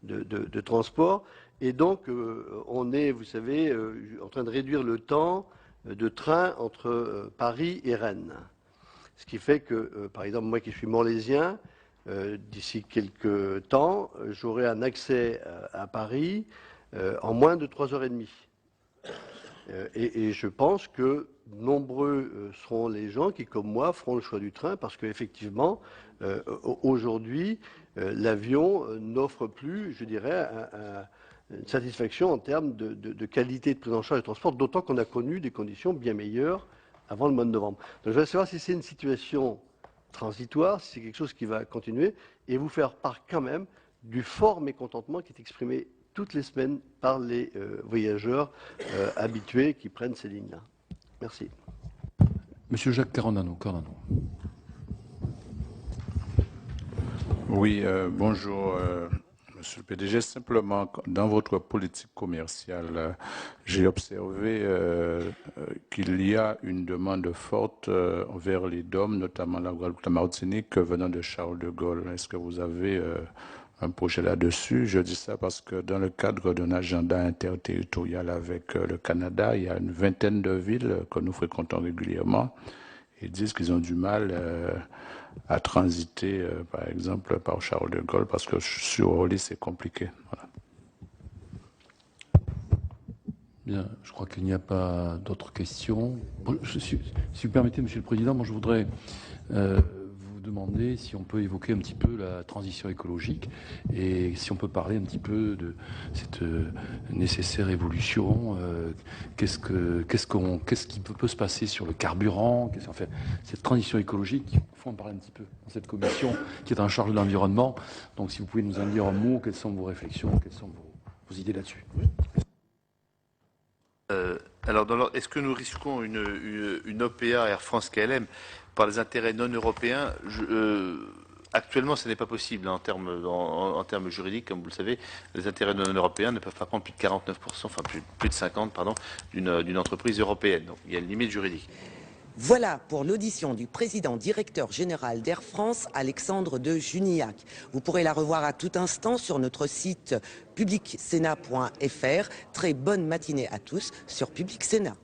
de transport. Et donc on est, vous savez, en train de réduire le temps de train entre Paris et Rennes. Ce qui fait que, par exemple, moi qui suis morlaisien, d'ici quelques temps, j'aurai un accès à Paris en moins de 3h30. Et je pense que nombreux seront les gens qui, comme moi, feront le choix du train parce qu'effectivement, aujourd'hui, l'avion n'offre plus, je dirais, une satisfaction en termes de qualité de prise en charge du transport, d'autant qu'on a connu des conditions bien meilleures avant le mois de novembre. Donc je voudrais savoir si c'est une situation transitoire, si c'est quelque chose qui va continuer, et vous faire part quand même du fort mécontentement qui est exprimé toutes les semaines par les voyageurs habitués qui prennent ces lignes-là. Merci. Monsieur Jacques Carandano. Oui, bonjour, Monsieur le PDG, simplement, dans votre politique commerciale, j'ai observé qu'il y a une demande forte vers les DOM, notamment la Guadeloupe, la Martinique, venant de Charles de Gaulle. Est-ce que vous avez un projet là-dessus? Je dis ça parce que dans le cadre d'un agenda interterritorial avec le Canada, il y a une vingtaine de villes que nous fréquentons régulièrement. Ils disent qu'ils ont du mal à transiter, par exemple, par Charles de Gaulle, parce que sur Orly, c'est compliqué. Voilà. Bien, je crois qu'il n'y a pas d'autres questions. Bon, si vous permettez, Monsieur le Président, moi je voudrais vous demander si on peut évoquer un petit peu la transition écologique et si on peut parler un petit peu de cette nécessaire évolution. Qu'est-ce qui peut se passer sur le carburant? Enfin, cette transition écologique, il faut en parler un petit peu dans cette commission qui est en charge de l'environnement. Donc, si vous pouvez nous en dire un mot, quelles sont vos réflexions, quelles sont vos idées là-dessus? Alors, est-ce que nous risquons une OPA Air France KLM par les intérêts non européens? Actuellement, ce n'est pas possible en termes juridiques, comme vous le savez. Les intérêts non européens ne peuvent pas prendre plus de 49%, enfin plus de 50%, pardon, d'une entreprise européenne. Donc, il y a une limite juridique. Voilà pour l'audition du président directeur général d'Air France, Alexandre de Juniac. Vous pourrez la revoir à tout instant sur notre site publicsénat.fr. Très bonne matinée à tous sur Public Sénat.